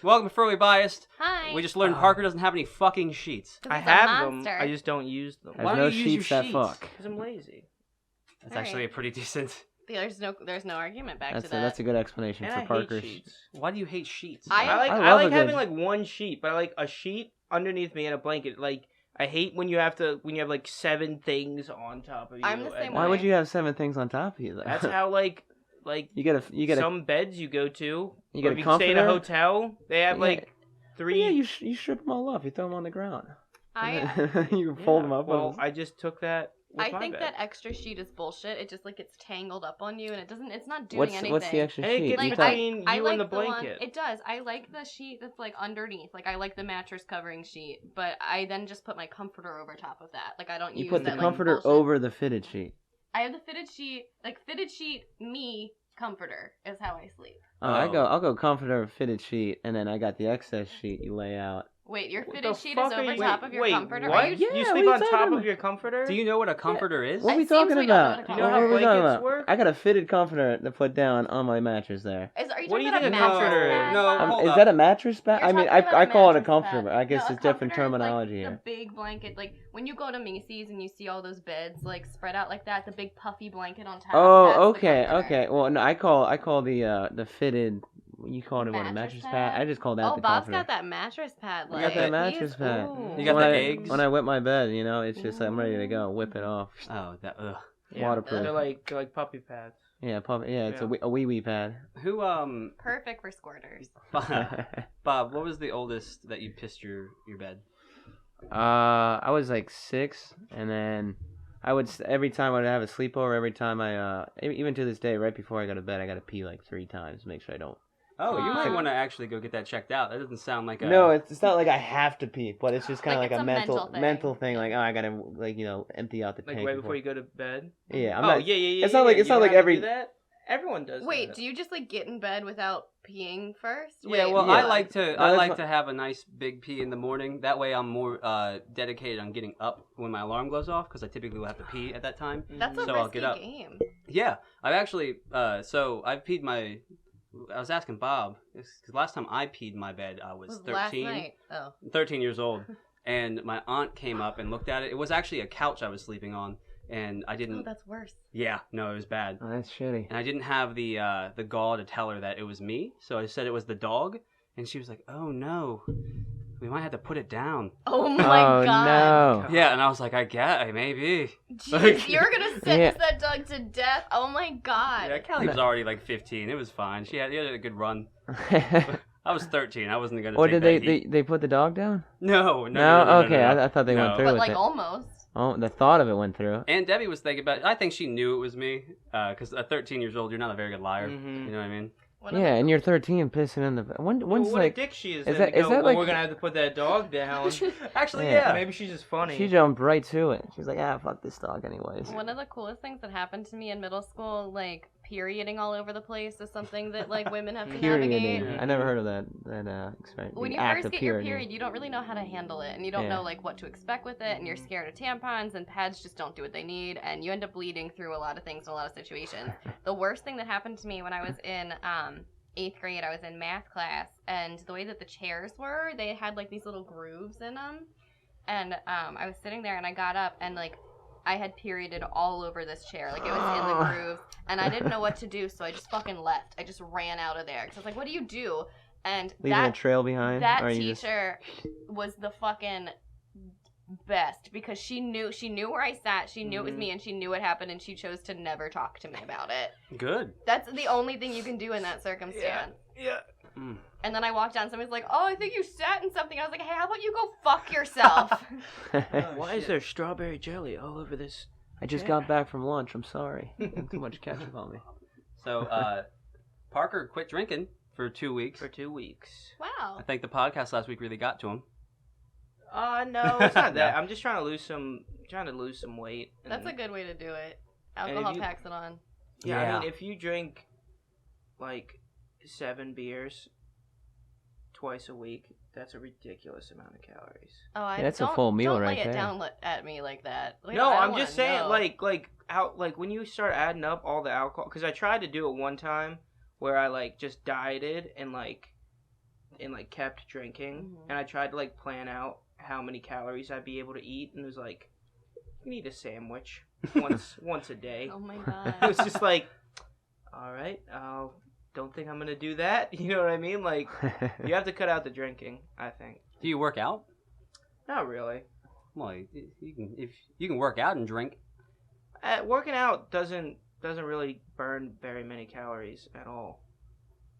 Welcome to Furry Biased. Hi. We just learned Parker doesn't have any fucking sheets. I have them. I just don't use them. Why don't you use your sheets? Because I'm lazy. That's actually a pretty decent... There's no argument back to that. That's a good explanation And for I Parker's. hate sheets. Why do you hate sheets? I like having like one sheet, but I like a sheet underneath me and a blanket. Like I hate when you have like 7 things on top of you. I'm the same Why way. would you have 7 things on top of you? Though? That's how like you get some beds you go to. You get or a if you stay in a comforter? hotel. They have like 3. Yeah, you strip them all off. You throw them on the ground. You Yeah, fold them up. Well, I just took that. With I my think bed. that extra sheet is bullshit. It just like gets tangled up on you, and it's not doing anything. What's the extra Hey, sheet? get Like, between I you like and the one, blanket. it does. I like the sheet that's like underneath. Like I like the mattress covering sheet, but I then just put my comforter over top of that. Like I don't You use put that, the comforter like, bullshit. over the fitted sheet. I have the fitted sheet, me comforter is how I sleep. Oh, I'll go comforter, fitted sheet, and then I got the excess sheet you lay out. Wait, your What fitted the sheet fuck is are over you- top of your wait, comforter? What? Are you... You Yeah, sleep what on are you top talking of about? your comforter? Do you know what a comforter is? What are we It seems talking we don't know about? what a Do you know how What are we talking blankets about? work? I got a fitted comforter to put down on my mattress there. Are you What do talking you about think a a mattress comforter is? pad? No, Bob? hold Is up. that a mattress pad? You're I mean, talking about I a call it a mattress comforter, pad. but I guess No, it's a different comforter is, terminology like, here. the big blanket, like when you go to Macy's and you see all those beds like spread out like that, the big puffy blanket on top. Oh, that's the okay, comforter. okay. Well, no, I call the fitted. You called it what, a Mattress mattress pad? pad? I just call that Oh, the Bob's comforter. got that mattress pad. I Like, got that He's- mattress pad. ooh. You got when the I, eggs? When I wet my bed, you know, it's just I'm ready to go. Whip it off. Oh, that... Ugh. Yeah, Waterproof. They're like puppy pads. Yeah, it's Yeah. a wee pad. Who, Perfect for squirters. Bob, what was the oldest that you pissed your bed? I was like 6, and then every time I'd have a sleepover. Every time even to this day, right before I go to bed, I gotta pee like 3 times, make sure I don't. Oh, you might Aw. want to actually go get that checked out. That doesn't sound like a... No, it's not like I have to pee, but it's just kind of Like like it's a a mental mental thing. thing. Like, oh, I gotta empty out the Like tank right before you go to bed. Yeah, I'm Oh not. yeah. It's not like You it's not don't like have to every. do that. Everyone does. Wait, that. do you just like get in bed without peeing first? Yeah, Wait, well, Yeah. I like to that's have a nice big pee in the morning. That way, I'm more dedicated on getting up when my alarm goes off because I typically will have to pee at that time. That's a So I'll risky get up. game. Yeah, I've actually so I've peed my. I was asking Bob because last time I peed my bed I was Was last 13. night. Oh. 13 years old, and my aunt came up and looked at it. It was actually a couch I was sleeping on, and I didn't. Oh, that's worse. Yeah, no, it was bad. Oh, that's shitty. And I didn't have the gall to tell her that it was me, so I said it was the dog, and she was like, "Oh no, we might have to put it down." Oh my Oh god. no. Yeah, and I was like, "I get, maybe." Jeez, you're gonna sentence Yeah. that dog to death. Oh my god. Yeah, Callie was already like 15. It was fine. She had a good run. I was 13. I wasn't gonna. Or take did that heat. they put the dog down? No. Okay, I thought they No. went through But with like it. almost. Oh, the thought of it went through. And Debbie was thinking about it. I think she knew it was me, because at 13 years old, you're not a very good liar. Mhm. You know what I mean? One of Yeah, the- and you're 13 pissing in the. When's Well, what like a dick she is. is then that- to is go, that well, like- we're gonna have to put that dog down. Actually, Yeah. yeah. Maybe she's just funny. she jumped right to it. She's like, fuck this dog anyways. One of the coolest things that happened to me in middle school, like perioding all over the place, is something that like women have to navigate. Perioding. I never heard of that experience. When the you act first of get your perioding. period, you don't really know how to handle it, and you don't Yeah. know like what to expect with it, and you're scared of tampons, and pads just don't do what they need, and you end up bleeding through a lot of things in a lot of situations. The worst thing that happened to me when I was in 8th grade, I was in math class, and the way that the chairs were, they had like these little grooves in them, and I was sitting there, and I got up, and like I had perioded all over this chair, like it was in the grooves, and I didn't know what to do, so I just fucking left. I just ran out of there because I was like, "What do you do?" And Leaving a trail behind. that or you just- teacher was the fucking best because she knew where I sat, she knew it was me, and she knew what happened, and she chose to never talk to me about it. Good. That's the only thing you can do in that circumstance. Yeah. Mm. And then I walked down, somebody's like, "Oh, I think you sat in something." I was like, "Hey, how about you go fuck yourself?" Why is there strawberry jelly all over this? I just got back from lunch. I'm sorry. Too much ketchup on me. So, Parker quit drinking for 2 weeks. For 2 weeks. Wow. I think the podcast last week really got to him. No, it's not that. I'm just trying to lose some weight. That's a good way to do it. And if Alcohol you- packs it on. Yeah, I mean, if you drink like 7 beers twice a week. That's a ridiculous amount of calories. Oh, Yeah, that's a full meal right Don't lay there. it down at me like that. Like, No, I I'm don't just wanna saying, know. like when you start adding up all the alcohol, because I tried to do it one time where I like just dieted and kept drinking, and I tried to like plan out how many calories I'd be able to eat, and it was like, you can eat a sandwich once a day. Oh my It was god. just like, all right, don't think I'm gonna do that. You know what I mean? Like, you have to cut out the drinking, I think. Do you work out? Not really. Well, you can if you can work out and drink. Working out doesn't really burn very many calories at all.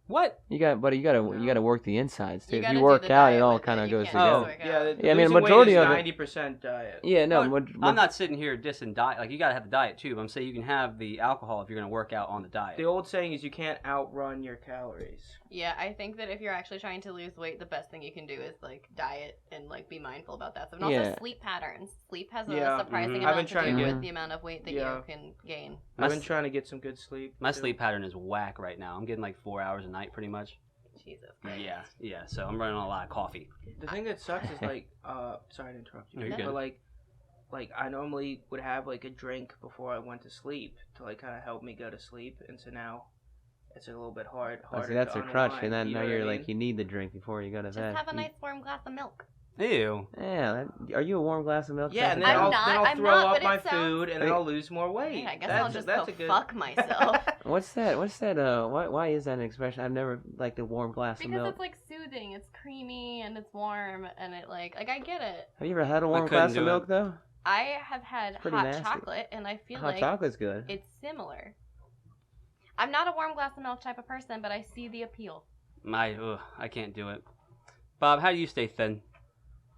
What? you gotta work the insides too. You If gotta you do work the out, diet it all with kind of You goes can't together. just work Yeah, out. the Yeah, I mean, losing majority weight is of it- 90% diet. Yeah, no. No, I'm not sitting here dissing diet. Like, you gotta have the diet too. But I'm saying you can have the alcohol if you're gonna work out on the diet. The old saying is you can't outrun your calories. Yeah, I think that if you're actually trying to lose weight, the best thing you can do is like diet and like be mindful about that stuff. And Yeah. also sleep patterns. Sleep has Yeah, a surprising mhm. I've amount been to trying do to with get- the amount of weight that Yeah. you can gain. My I've been s- trying to get some good sleep. My too. sleep pattern is whack right now. I'm getting like 4 hours a night, pretty much. Jesus Christ. Yeah. So I'm running on a lot of coffee. The thing that sucks is like, sorry to interrupt you, No, you're good. but like I normally would have like a drink before I went to sleep to like kind of help me go to sleep, and so now it's a little bit harder. See, that's to a crutch, unwind, and then you now know what you're I like mean? you need the drink before you go to Just bed. have a nice warm glass of milk. Ew. Yeah, are you a warm glass of milk? Yeah, type and of then guy? I'll I'm throw not, up but my it sounds- food, and then I'll lose more weight. Yeah, I guess that's, I'll just that's go a good... fuck myself. What's that? Why is that an expression? I've never liked a warm glass of Because milk. it's like soothing. It's creamy and it's warm and it like I get it. Have you ever had a warm couldn't glass do of it. milk though? I have had pretty hot nasty. chocolate and I feel Hot like chocolate's good. it's similar. I'm not a warm glass of milk type of person, but I see the appeal. I can't do it. Bob, how do you stay thin?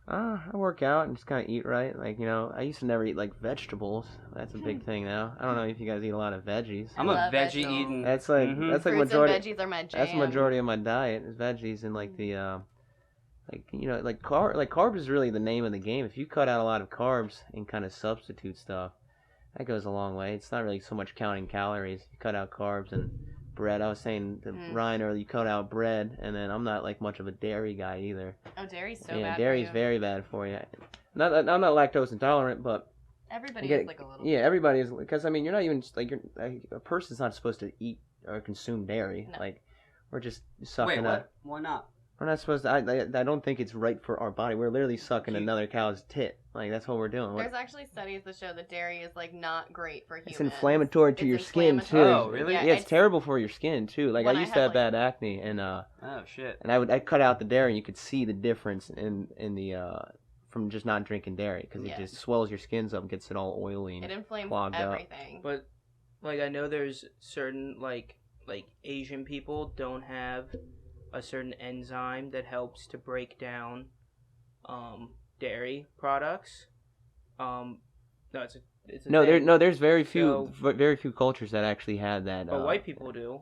I work out and just kind of eat right. Like, you know, I used to never eat like vegetables. That's a big thing now. I don't know if you guys eat a lot of veggies. I'm I a love veggie vegetables. eating. That's like Mhm. that's like Fruits majority. and veggies are my jam. That's the majority of my diet is veggies and like the like you know like carbs is really the name of the game. If you cut out a lot of carbs and kind of substitute stuff, that goes a long way. It's not really so much counting calories. You cut out carbs and bread. I was saying to Ryan earlier, you cut out bread, and then I'm not like much of a dairy guy either. Oh, dairy's so Yeah, bad dairy's for you. very bad for you. I'm not lactose intolerant, but Everybody you is get- like a little. yeah, everybody is because I mean you're not even like a person's not supposed to eat or consume dairy. No. Like we're just sucking Wait, up. what? Why not? We're not supposed to. I don't think it's right for our body. We're literally sucking another cow's tit. Like that's what we're doing. There's actually studies that show that dairy is like not great for humans. It's inflammatory to It's your skin too. inflammatory. Oh, really? Yeah, it's terrible for your skin too. Like I When I used to had, have bad acne, and Oh shit. I cut out the dairy, and you could see the difference in the from just not drinking dairy because Yeah. it just swells your skins up, gets it all oily. It And inflames clogged up. everything. But like I know there's certain like Asian people don't have a certain enzyme that helps to break down dairy products. No, it's a no, thing. there's very few cultures that actually have that. But white people do.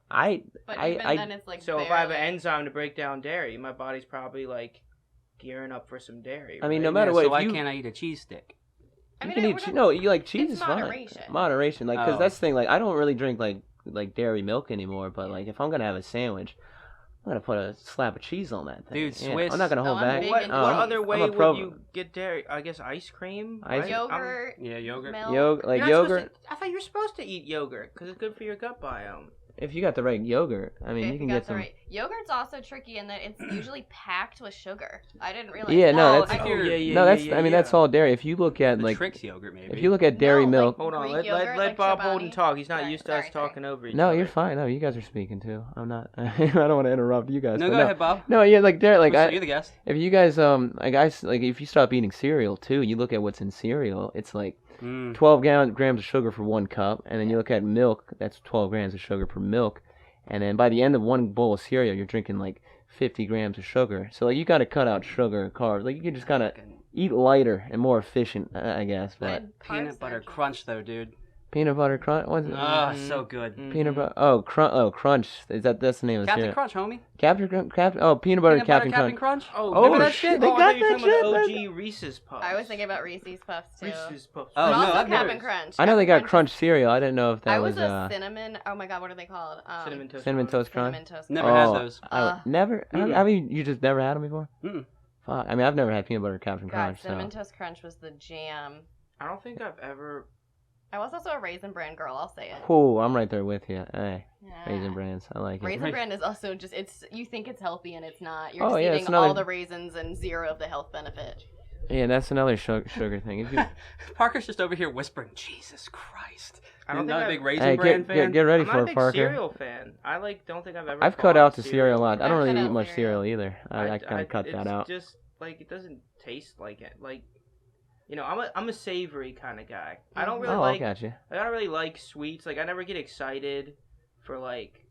but even I then, it's like So if I have an barely- enzyme to break down dairy, my body's probably like gearing up for some dairy. I mean, right? no matter Yeah, what, so if why you can't I eat a cheese stick? I you mean, can we're eat not- cheese. No, you like cheese it's is moderation. fine. Moderation, like because Oh. that's the thing. Like I don't really drink like dairy milk anymore. But like if I'm gonna have a sandwich, I'm gonna put a slab of cheese on that thing. Dude, Yeah, Swiss- I'm not gonna hold No, I'm back. big What, into what cheese. other way I'm a pro- would you get dairy? I guess ice cream. Ice- right? Yogurt, Yeah, yogurt. milk. Like You're not yogurt. supposed to- I thought you were supposed to eat yogurt because it's good for your gut biome. If you got the right yogurt, I mean, If you can got get the some. right- Yogurt's also tricky in that it's usually packed with sugar. I didn't realize. Yeah, that. no, Oh, that's I hear- no, that's. I mean, that's all dairy. If you look at The like, Trix yogurt, maybe. if you look at dairy No, milk. Hold on, Greek let yogurt, like Bob Chobani. Holden talk. He's not Sorry, used to us sorry. talking over each No, other. you're fine. No, you guys are speaking too. I'm not. I don't want to interrupt you guys. No, but go ahead, Bob. No, yeah, like dairy. Like You're the guest. if you guys like if you stop eating cereal too, you look at what's in cereal. It's like 12 grams of sugar for 1 cup, and then you look at milk. That's 12 grams of sugar per milk. And then by the end of one bowl of cereal, you're drinking like 50 grams of sugar. So like you got to cut out sugar and carbs. Like you can just kind of eat lighter and more efficient, I guess. But And Peanut carbs butter are- crunch, though, dude. Peanut butter crunch. What's it? Oh, so good. Peanut butter. Oh, crunch. That's the name of the Captain cereal. Crunch, homie. Captain. Oh, peanut butter Captain Captain Crunch. Crunch. Oh, Remember that shit, shit? they I got thought you were that talking about shit? the OG Reese's Puffs. I was thinking about Reese's Puffs too. Reese's Puffs. Oh, But no, also I've never- Captain Crunch. I know they Captain got crunch cereal. I didn't know if that I was was a cinnamon. Oh my god, what are they called? Cinnamon Toast Crunch. Crunch. Toast. Never Crunch. had those. Never. Mm-mm. Have you just never had them before? Mm-mm. Fuck. I mean, I've never had peanut butter Captain God, Crunch. cinnamon So. toast crunch was the jam. I don't think I've ever. I was also a Raisin Bran girl. I'll say it. Ooh, I'm right there with you. Hey, Yeah. Raisin Brands. I like it. Raisin Bran is also just you think it's healthy and it's not. You're Oh, just yeah, it's eating another- all the raisins and zero of the health benefit. Yeah, that's another sugar thing. If you, Parker's just over here whispering, Jesus Christ. I don't Not a think big I've- Raisin hey, Bran fan? get ready I'm not for a it, big Parker. cereal fan. I don't think I've ever. I've cut bought out the cereal a lot. I don't I've really cut eat out much cereal. cereal either. I kind of cut that out. It's just like it doesn't taste like it. Like, you know, I'm a savory kind of guy. I don't really Oh, like. I got you. I don't really like sweets. Like, I never get excited for like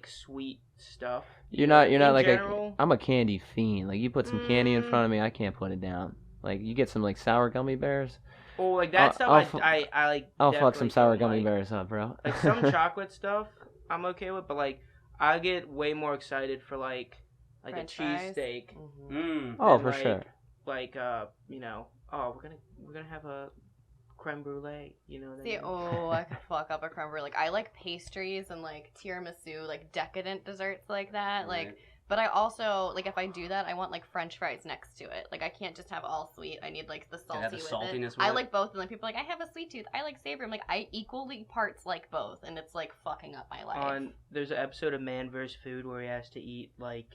sweet stuff. You're not In like general, I'm a candy fiend. Like you put some candy in front of me, I can't put it down. Like you get some like sour gummy bears. Oh, like that stuff. I like. I'll fuck definitely some sour don't gummy like. bears up, bro. Like some chocolate stuff, I'm okay with, but like I get way more excited for like French a fries? cheesesteak. Mm. Oh, and, for like, sure. Like you know, oh we're gonna have a creme brulee. You know what I See, mean? I could fuck up a creme brulee. Like I like pastries and like tiramisu, like decadent desserts like that. Like, Right. but I also like if I do that, I want like French fries next to it. Like I can't just have all sweet. I need like the salty have the with saltiness it. with I it. like both, and like people are like I have a sweet tooth. I like savory. I'm like I equally parts like both, and it's like fucking up my life. There's an episode of Man vs. Food where he has to eat like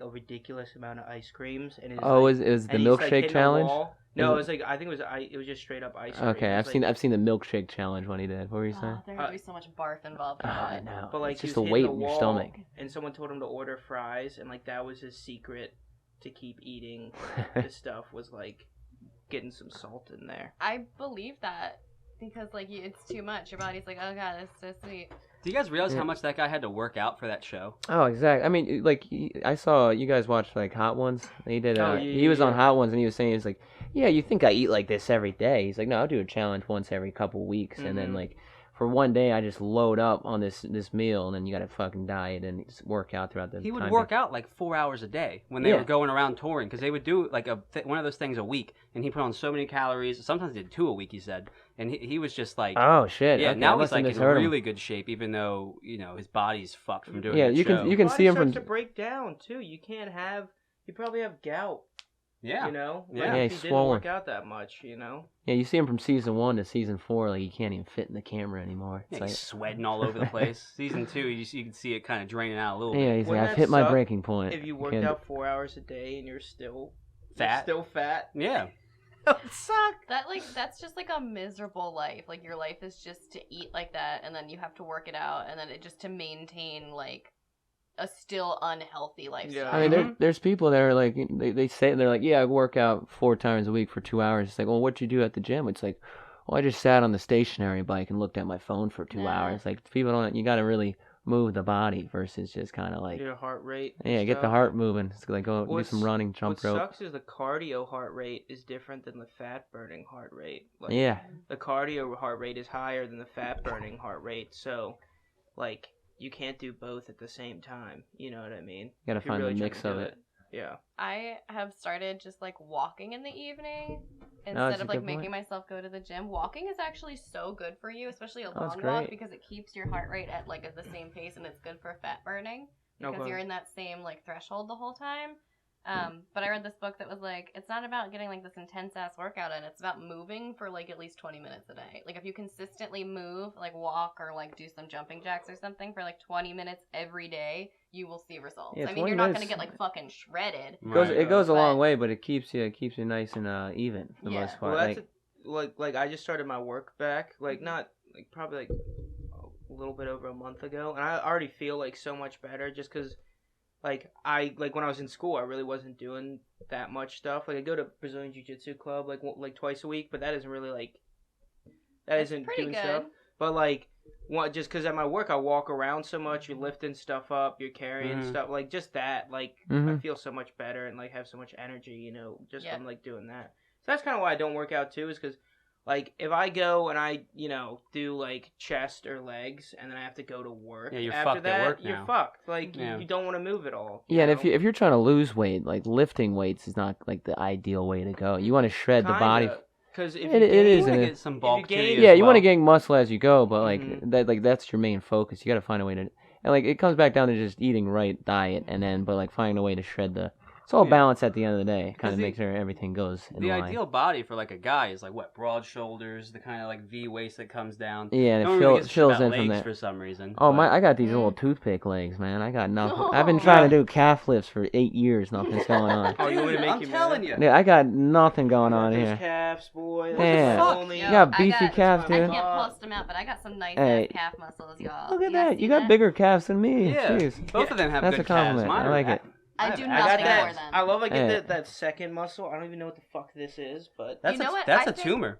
a ridiculous amount of ice creams, and Is the and he's, like, milkshake hitting the challenge? wall. No, Is it was like I think it was just straight up ice cream. Okay, It I've was, seen like, I've seen the milkshake challenge when he did. What were you saying? Oh, there would be so much barf involved in I that. know. But like it's he just was the hitting weight the in your wall, stomach. and someone told him to order fries, and like that was his secret to keep eating the stuff was like getting some salt in there. I believe that because like it's too much. Your body's like, oh god, it's so sweet. Do you guys realize how much that guy had to work out for that show? Oh, exactly. I mean, like I saw you guys watched like Hot Ones. He did. Oh, yeah, he was on yeah. Hot Ones, and he was saying, he's like, yeah, you think I eat like this every day? He's like, no, I'll do a challenge once every couple weeks, and then Mhm. like for one day I just load up on this meal, and then you got to fucking diet and just work out throughout the. He would time. work out like 4 hours a day when they Yeah. were going around touring because they would do like one of those things a week, and he put on so many calories. Sometimes he did 2 a week, he said, and he was just like, Oh shit! yeah. Okay, I Now he's must have like in misheard him. really good shape, even though his body's fucked from doing Yeah, that you show. can see him Body from. starts to break down too. You can't have. You probably have gout. Yeah. You know. Yeah. Like, Yeah, if he's you swollen. didn't work out that much. You know. Yeah, you see him from season 1 to season 4. Like he can't even fit in the camera anymore. It's Yeah, like, he's sweating all over the place. Season 2, you can see it kind of draining out a little yeah, bit. he's like, Wouldn't I've that hit my suck breaking point. If you I worked can't- out 4 hours a day and you're still Fat? Still fat. Yeah. That would suck. That's just like a miserable life. Like your life is just to eat like that, and then you have to work it out, and then it just to maintain like a still unhealthy lifestyle. Yeah. I mean, there's people that are like, they say, they're like, yeah, I work out 4 times a week for 2 hours. It's like, well, what'd you do at the gym? It's like, well, I just sat on the stationary bike and looked at my phone for 2 Nah. hours. Like, people don't, you got to really move the body versus just kind of like, Your heart rate. yeah, get the stuff. heart moving. It's like, go do What's- some running, jump What rope. sucks is the cardio heart rate is different than the fat burning heart rate. Like, Yeah. the cardio heart rate is higher than the fat burning heart rate, so like you can't do both at the same time. You know what I mean? You got to If you're find really the trying mix to of do it. Yeah. I have started just like walking in the evening that's instead a of like good making point. myself go to the gym. Walking is actually so good for you, especially a that's long walk, great. because it keeps your heart rate at like at the same pace, and it's good for fat burning because Okay. you're in that same like threshold the whole time. But I read this book that was like, it's not about getting like this intense ass workout in. It's about moving for like at least 20 minutes a day. Like if you consistently move, like walk or like do some jumping jacks or something for like 20 minutes every day, you will see results. Yeah, I mean, 20 you're not going to minutes- get like fucking shredded. It goes, Right. it goes a But- long way, but it keeps you nice and even for the Yeah. most part. Well, that's Like, like I just started my work back, like not like probably like a little bit over a month ago, and I already feel like so much better just because. Like when I was in school, I really wasn't doing that much stuff. Like I go to Brazilian Jiu-Jitsu club like twice a week, but that isn't really like That's isn't pretty doing good. stuff. But like just because at my work I walk around so much, you're lifting stuff up, you're carrying Mhm. stuff, like just that. Like I Mhm. feel so much better and like have so much energy, just Yeah. from like doing that. So that's kind of why I don't work out too, is because Like, if I go and I, do, like, chest or legs, and then I have to go to work Yeah, you're after fucked that, at work you're now. fucked. Like, Yeah. you don't want to move at all. Yeah, and know? if you're trying to lose weight, like lifting weights is not like the ideal way to go. You want to shred the body. Because if It you gain, is, You want and to it- get some you bulk to gain- you Yeah, as you want to well. gain muscle as you go, but like Mhm. that's your main focus. You got to find a way to, and like it comes back down to just eating right diet, and then but like finding a way to shred the. It's all Yeah. balance at the end of the day. Kind of the- make sure everything goes in The line. ideal body for like a guy is like what, broad shoulders, the kind of like V waist that comes down. Yeah, and No it one really gives a shit fills about in from legs there. for some reason. Oh but- my! I got these little toothpick legs, man. I got nothing. I've been trying to do calf lifts for 8 years. Nothing's going on. Oh, you want me to make I'm you telling mad? you. Yeah, I got nothing going on Those here. calves, boy. What the Damn. fuck? Only- You got I beefy got- calves, I I dude. can't post them out, but I got some nice Hey. ass calf muscles, y'all. Look at guys that. see You got bigger calves than me. Yeah, Jeez. both of them have That's good a compliment. calves. Mine I are like it. I do I got nothing that. for them. I love I get Hey. that second muscle. I don't even know what the fuck this is, but That's You know a, what? that's I a think- tumor.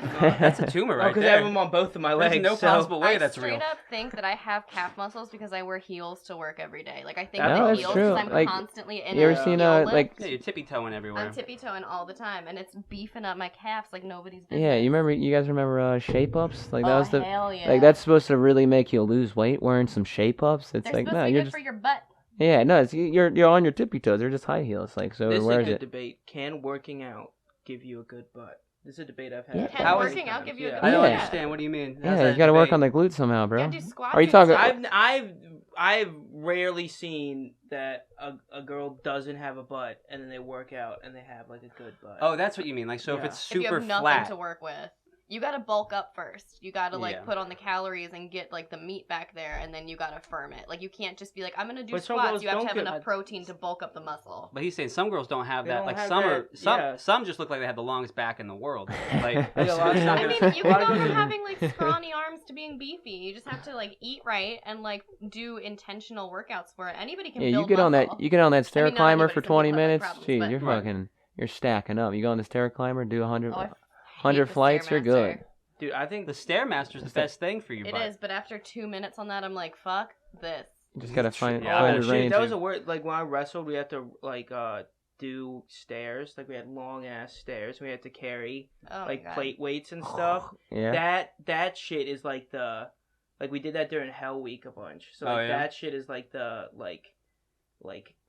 That's a tumor right because I there. have them on both of my There's legs. no so- possible way I that's straight real. up think that I have calf muscles because I wear heels to work every day. Like I think No, of the that's heels true. because I'm Like, constantly in You ever a seen heel like? lift. Yeah, you're tippy toeing everywhere. I'm tippy toeing all the time, and it's beefing up my calves like nobody's business. Yeah, you guys remember shape ups? Like that Oh, was the hell yeah. like that's supposed to really make you lose weight wearing some shape ups. It's They're like supposed no, to be you're good just for your butt. yeah, no, it's, you're on your tippy toes. They're just high heels. Like so, This it is a wears good it. debate. Can working out give you a good butt? This is a debate I've had. Yeah. Can How is- working out give you a good I don't butt? Yeah. understand. What do you mean? How's Yeah, that you got to work debate? on the glutes somehow, bro. Yeah, do squats. Are you and talking- stuff. I've rarely seen that a girl doesn't have a butt and then they work out and they have like a good butt. Oh, that's what you mean. Like, so if Yeah. it's If you super have nothing flat. to work with, you gotta bulk up first. You gotta Yeah. put on the calories and get like the meat back there, and then you gotta firm it. Like you can't just be like, I'm gonna do But some squats. girls You have to don't have get enough that- protein to bulk up the muscle. But he's saying some girls don't have They that. don't Like have some that, are some yeah. some just look like they have the longest back in the world. Like Yeah, a lot of it's not times- I gonna- mean, you A lot can of go from girls- having like scrawny arms to being beefy. You just have to like eat right and like do intentional workouts for it. Anybody can Yeah, build you get on muscle. that. You get on that stair mean, not climber anybody, for some 20 people have, like, minutes. problems, Geez, but- you're Right. fucking. You're stacking up. You go on the stair climber, do 100, Oh, I 100 hate the flights. You're good. Stairmaster. Dude, I think the stairmaster's the best thing for your It butt. is, but after 2 minutes on that, I'm like, fuck this. You just gotta find Yeah, find oh, a shit, range. that was a word. Like when I wrestled, we had to like do stairs. Like we had long ass stairs. We had to carry Oh like my God. plate weights and stuff. Yeah. That shit is like the like we did that during Hell Week a bunch. So Oh, like, yeah? that shit is like the like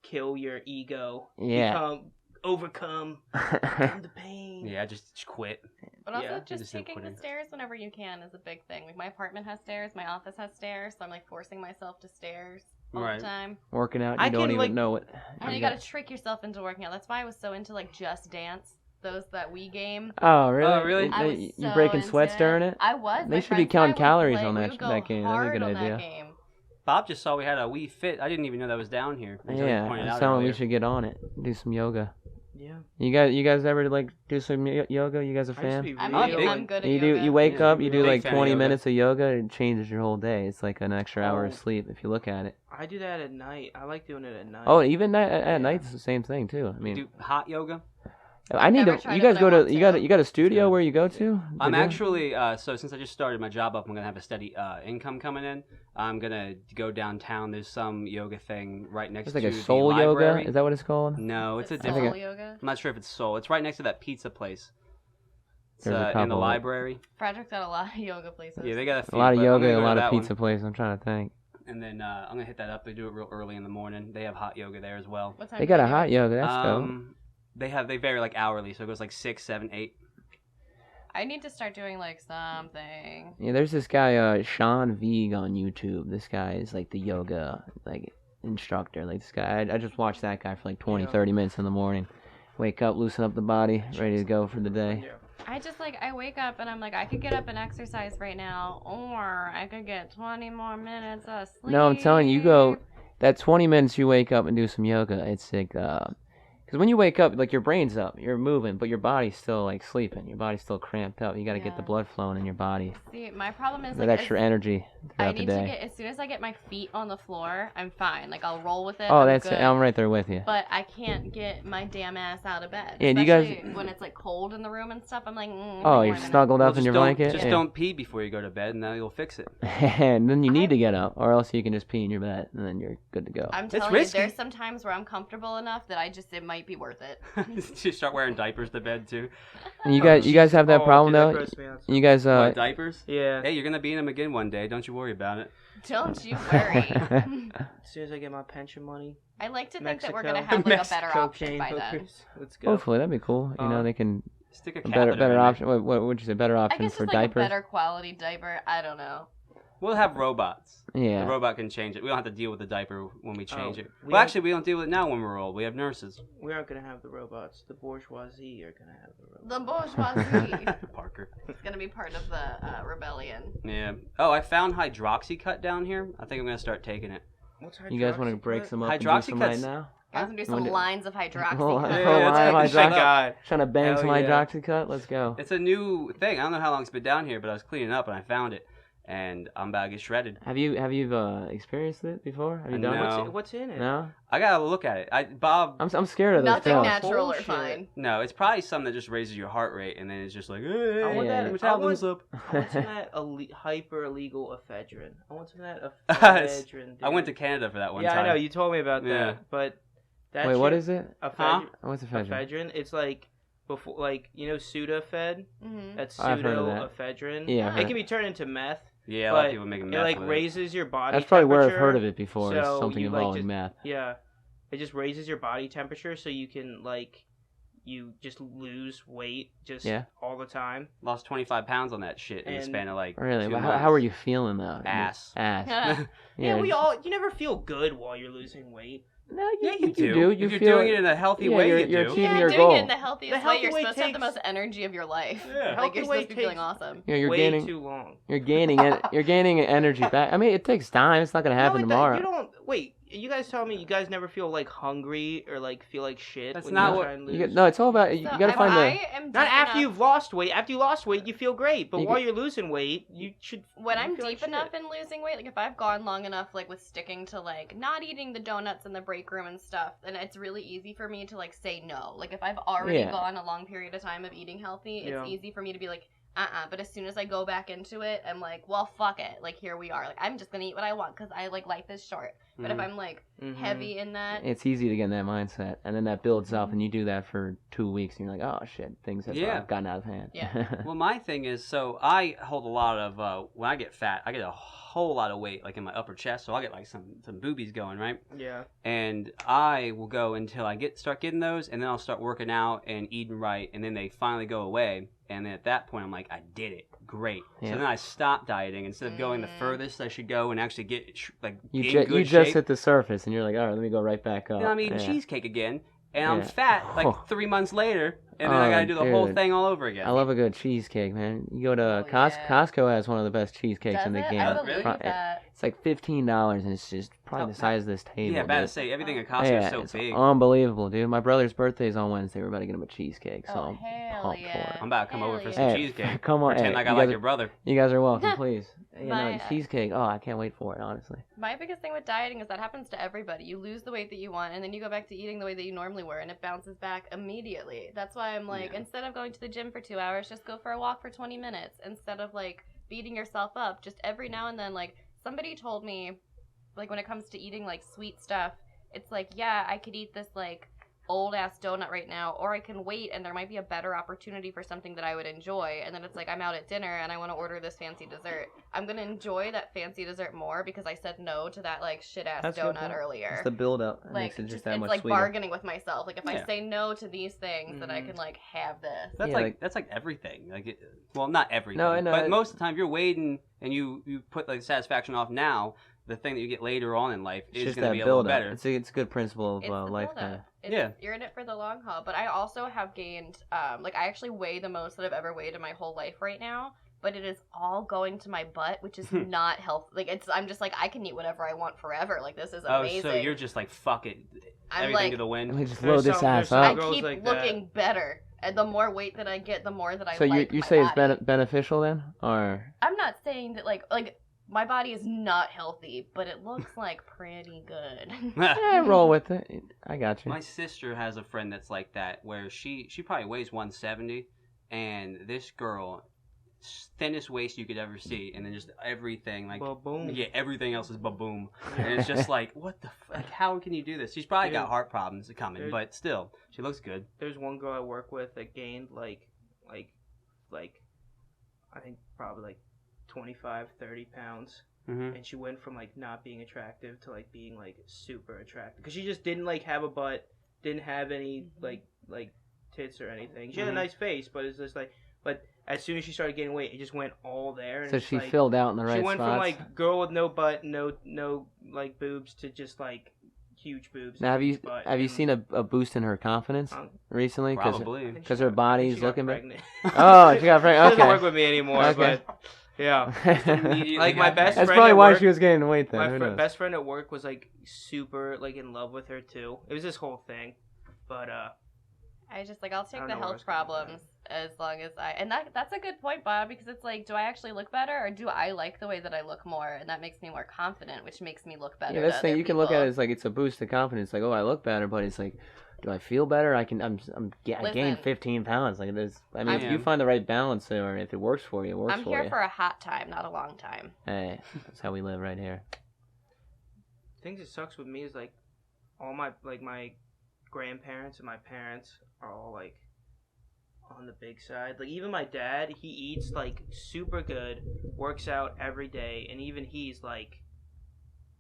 kill your ego. Yeah. Overcome the pain. Yeah, just quit. But also, Yeah, just just no taking the quitting. stairs whenever you can is a big thing. Like my apartment has stairs, my office has stairs, so I'm like forcing myself to stairs all Right. the time. Working out, I you don't can, even like- know it. And you gotta trick yourself into working out. That's why I was so into like Just Dance, those that Wii game. Oh, really? Oh, really? I was You so breaking into sweats during it? I was. They My should be friends and I counting would calories play. on We that- would go that game. That'd be a hard good on idea. That game. Bob just saw we had a Wii Fit. I didn't even know that was down here. until he Yeah, pointed I out was telling him we earlier. should get on it. Do some yoga. Yeah. You guys ever like do some yoga? You guys a I used to fan? be I'm, Not really big. I'm good at You yoga. you wake Yeah, up, you do big like fan of 20 yoga. minutes of yoga, it changes your whole day. It's like an extra hour of Oh. sleep if you look at it. I do that at night. I like doing it at night. Oh, even at Yeah. night it's the same thing too. I You mean, do hot yoga. I need never to. tried You it, guys but go I to want to. you got a studio where you go to? I'm do it? actually so since I just started my job up, I'm gonna have a steady income coming in. I'm gonna go downtown. There's some yoga thing right next It's like to a the soul library. yoga. Is that what it's called? No, it's a It's different. soul yoga. I'm not sure if it's Soul. It's right next to that pizza place. It's There's a in the couple. library. Frederick's got a lot of yoga places. Yeah, they got a few. A lot of but I'm yoga, gonna a go to lot of that pizza one. places. I'm trying to think. And then I'm gonna hit that up. They do it real early in the morning. They have hot yoga there as well. What time They do got you a do hot it? yoga. That's dope. They vary like hourly, so it goes like 6, 7, 8. I need to start doing like something. Yeah, there's this guy, Sean Veig on YouTube. This guy is like the yoga instructor. Like this guy, I just watched that guy for like 20, Yeah. 30 minutes in the morning. Wake up, loosen up the body, ready to go for the day. Yeah. I just like I wake up and I'm like I could get up and exercise right now, or I could get 20 more minutes of sleep. No, I'm telling you, you go that 20 minutes you wake up and do some yoga. It's like, because when you wake up, like your brain's up, you're moving, but your body's still like sleeping. Your body's still cramped up. You got to get the Yeah. blood flowing in your body. See, my problem is That like extra as- energy I throughout the need to day. get as soon as I get my feet on the floor, I'm fine. Like I'll roll with it. Oh, I'm that's good. I'm right there with you. But I can't get my damn ass out of bed. Yeah, do you guys- Especially when it's like cold in the room and stuff. I'm like, Oh, you're snuggled up in your blanket. Just Yeah. don't pee before you go to bed, and then you'll fix it. And then you need to get up, or else you can just pee in your bed, and then you're good to go. I'm It's telling you, risky. there's some times where I'm comfortable enough that I just my might be worth it. Just start wearing diapers to bed too. And you guys have that problem dude, that though. grosses me out. You guys What, diapers? Yeah. Hey, you're gonna be in them again one day. Don't you worry about it. Don't you worry. As soon as I get my pension money. I like to Mexico. think that we're gonna have like a better Mexico option cane by then. hookers. Let's go. Hopefully that'd be cool. You know, they can Stick a a catheter better in option. What would you say? Better I option guess for just like diapers. a better quality diaper. I don't know. We'll have robots. Yeah. The robot can change it. We don't have to deal with the diaper when we change it. we Well, have- actually, we don't deal with it now when we're old. We have nurses. We aren't gonna have the robots. The bourgeoisie are gonna have the robots. The bourgeoisie. Parker. It's gonna be part of the rebellion. Yeah. Oh, I found hydroxycut down here. I think I'm gonna start taking it. What's You guys want to hydroxycut? break some up and do some Hydroxycut's- right now? Guys, gonna do some Wonder- lines of hydroxy. Oh, cut. yeah, Yeah, that's thank good. God. Trying to bang Hell some yeah. hydroxycut? Let's go. It's a new thing. I don't know how long it's been down here, but I was cleaning up and I found it, and I'm about to get shredded. Have you experienced it before? Have you done No. it? What's in it? No. I gotta look at it. Bob. I'm scared of those Nothing pills. natural or Bullshit. fine. No, it's probably something that just raises your heart rate, and then it's just like, hey, I want Yeah. that. metabolism's up. I want some of that hyper illegal ephedrine. I want some of that ephedrine. I went to dude. Canada for that one Yeah, time. I know. You told me about Yeah. that. But that Wait, what is it? Huh? What's ephedrine? Ephedrine. It's like before, like Sudafed. Mm-hmm. That's I've heard of pseudoephedrine. Yeah, I've It heard. can be turned into meth. Yeah, a lot of But people making It meth like with raises your body. That's probably where I've temperature. heard of it before. Is So something you, like, involving just- math. Yeah, it just raises your body temperature, so you can you just lose weight just Yeah. all the time. Lost 25 pounds on that shit in the And- span of like Really? 2 Well, months. how are you feeling though? Ass. Ass. Yeah. Yeah, just- you never feel good while you're losing weight. No, Yeah, you do. do. You if you're feel doing it in a healthy yeah, way, you're you do. achieving Yeah, your doing goal. it in the healthiest The way, healthy you're way supposed to have the takes- most energy of your life. Yeah. Like, Healthy you're way supposed to be feeling takes- awesome. You're way gaining. too long. You're gaining energy back. I mean, it takes time. It's not gonna happen No, tomorrow. You don't wait. You guys tell me you guys never feel like hungry or like feel like shit. That's when not you what- try and You lose. no, it's all about you So gotta if find I the. am Not deep after enough- you've lost weight. After you lost weight, you feel great. But You while get- you're losing weight, you should. when you I'm feel like deep enough shit. in losing weight, like if I've gone long enough, like with sticking to like not eating the donuts in the break room and stuff, then it's really easy for me to like say no. Like if I've already Yeah. gone a long period of time of eating healthy, it's Yeah. easy for me to be like, But as soon as I go back into it, I'm like, well, fuck it. Like here we are. Like I'm just gonna eat what I want because I like life is short. But if Mhm. I'm like Mhm. heavy in that, It's easy to get in that mindset, and then that builds up, and you do that for 2 weeks, and you're like, oh shit, things have Yeah. gotten out of hand. Yeah. Well, my thing is, so I hold a lot of when I get fat, I get a whole lot of weight, like in my upper chest, so I get like some boobies going, right? Yeah. And I will go until I start getting those, and then I'll start working out and eating right, and then they finally go away. And then at that point, I'm like, I did it, great. Yeah. So then I stop dieting instead of going the Mm. furthest I should go and actually get in you good you just shape. hit the surface, and you're like, all right, let me go right back up. You know, I'm eating Yeah. cheesecake again, and I'm Yeah. fat like Oh. 3 months later, and then I Oh, gotta do the whole dude. thing all over again. I love a good cheesecake, man. You go to Oh, Costco. yeah. Costco has one of the best cheesecakes does in the it? game. I Oh, believe really? that. It's like $15, and it's just probably Oh, the size of this table. Yeah, bad to dude. say, everything at Costco Yeah, is so it's big. unbelievable, dude. My brother's birthday's on Wednesday. We're about to get him a cheesecake, so Oh, I'm hell pumped yeah. for it. I'm about to come over for some Hey, cheesecake. come on, Pretend hey, like I you like guys- your brother. You guys are welcome, please. You know, My, cheesecake. Oh, I can't wait for it, honestly. My biggest thing with dieting is that happens to everybody. You lose the weight that you want, and then you go back to eating the way that you normally were, and it bounces back immediately. That's why I'm like, Yeah. instead of going to the gym for 2 hours, just go for a walk for 20 minutes. Instead of like beating yourself up, just every now and then, like somebody told me, like when it comes to eating like sweet stuff, it's like, yeah, I could eat this like old ass donut right now, or I can wait and there might be a better opportunity for something that I would enjoy. And then it's like I'm out at dinner and I want to order this fancy dessert. I'm gonna enjoy that fancy dessert more because I said no to that like shit ass That's a good donut point. earlier. It's the build up. It like makes it just just, that it's much like sweeter. bargaining with myself. Like if I Yeah. say no to these things, then I Mhm. can like have this. That's Yeah, that's like everything. Well, not everything. No, I know. But most of the time, if you're waiting and you put like satisfaction off now, the thing that you get later on in life It's is just going to that be a little build up. better. It's a good principle of It's the life. buildup. It's, Yeah. You're in it for the long haul. But I also have gained, like I actually weigh the most that I've ever weighed in my whole life right now. But it is all going to my butt, which is not healthy. Like I'm just like I can eat whatever I want forever. Like this is Oh, amazing. so you're just like fuck it, I'm everything like to the Let me wind. just There's load this some- ass there's some I up. girls keep like that. looking better, and the more weight that I get, the more that I So like you my say it's body. beneficial then, or I'm not saying that like my body is not healthy, but it looks like pretty good. yeah, roll with it. I got you. My sister has a friend that's like that, where she probably weighs 170, and this girl thinnest waist you could ever see, and then just everything like Ba-boom. yeah, everything else is ba-boom, and it's just like what the like how can you do this? She's probably got heart problems coming, but still, she looks good. There's one girl I work with that gained like I think probably like 25, 30 pounds. Mm-hmm. And she went from like not being attractive to like being like super attractive because she just didn't like have a butt, didn't have any like tits or anything. She had a nice face, but it's just like, but as soon as she started gaining weight, it just went all there. And So she filled out in the right spots. She went from like girl with no butt, no like boobs to just like huge boobs. Now have you seen a boost in her confidence recently? Probably because her body's looking pregnant. Oh, she got pregnant. She Okay. doesn't work with me anymore, Okay. but yeah. like my best That's friend probably at why work, she was gaining weight then. my best friend at work was like super like in love with her too. It was this whole thing, but I just like I'll take I don't the know where health it's going with problems as long as and that's a good point, Bob, because it's like, do I actually look better or do I like the way that I look more, and that makes me more confident, which makes me look better. Yeah, that's to the thing. other You can look at it people. as like it's a boost to confidence. Like, oh, I look better, but it's like, do I feel better? I gained Listen. 15 pounds. Like this. I mean, if Yeah. you find the right balance or if it works for you, it works I'm for here you. for a hot time, not a long time. Hey, that's how we live right here. things that sucks with me is like all my grandparents and my parents are all like on the big side. Like even my dad, he eats like super good, works out every day, and even he's like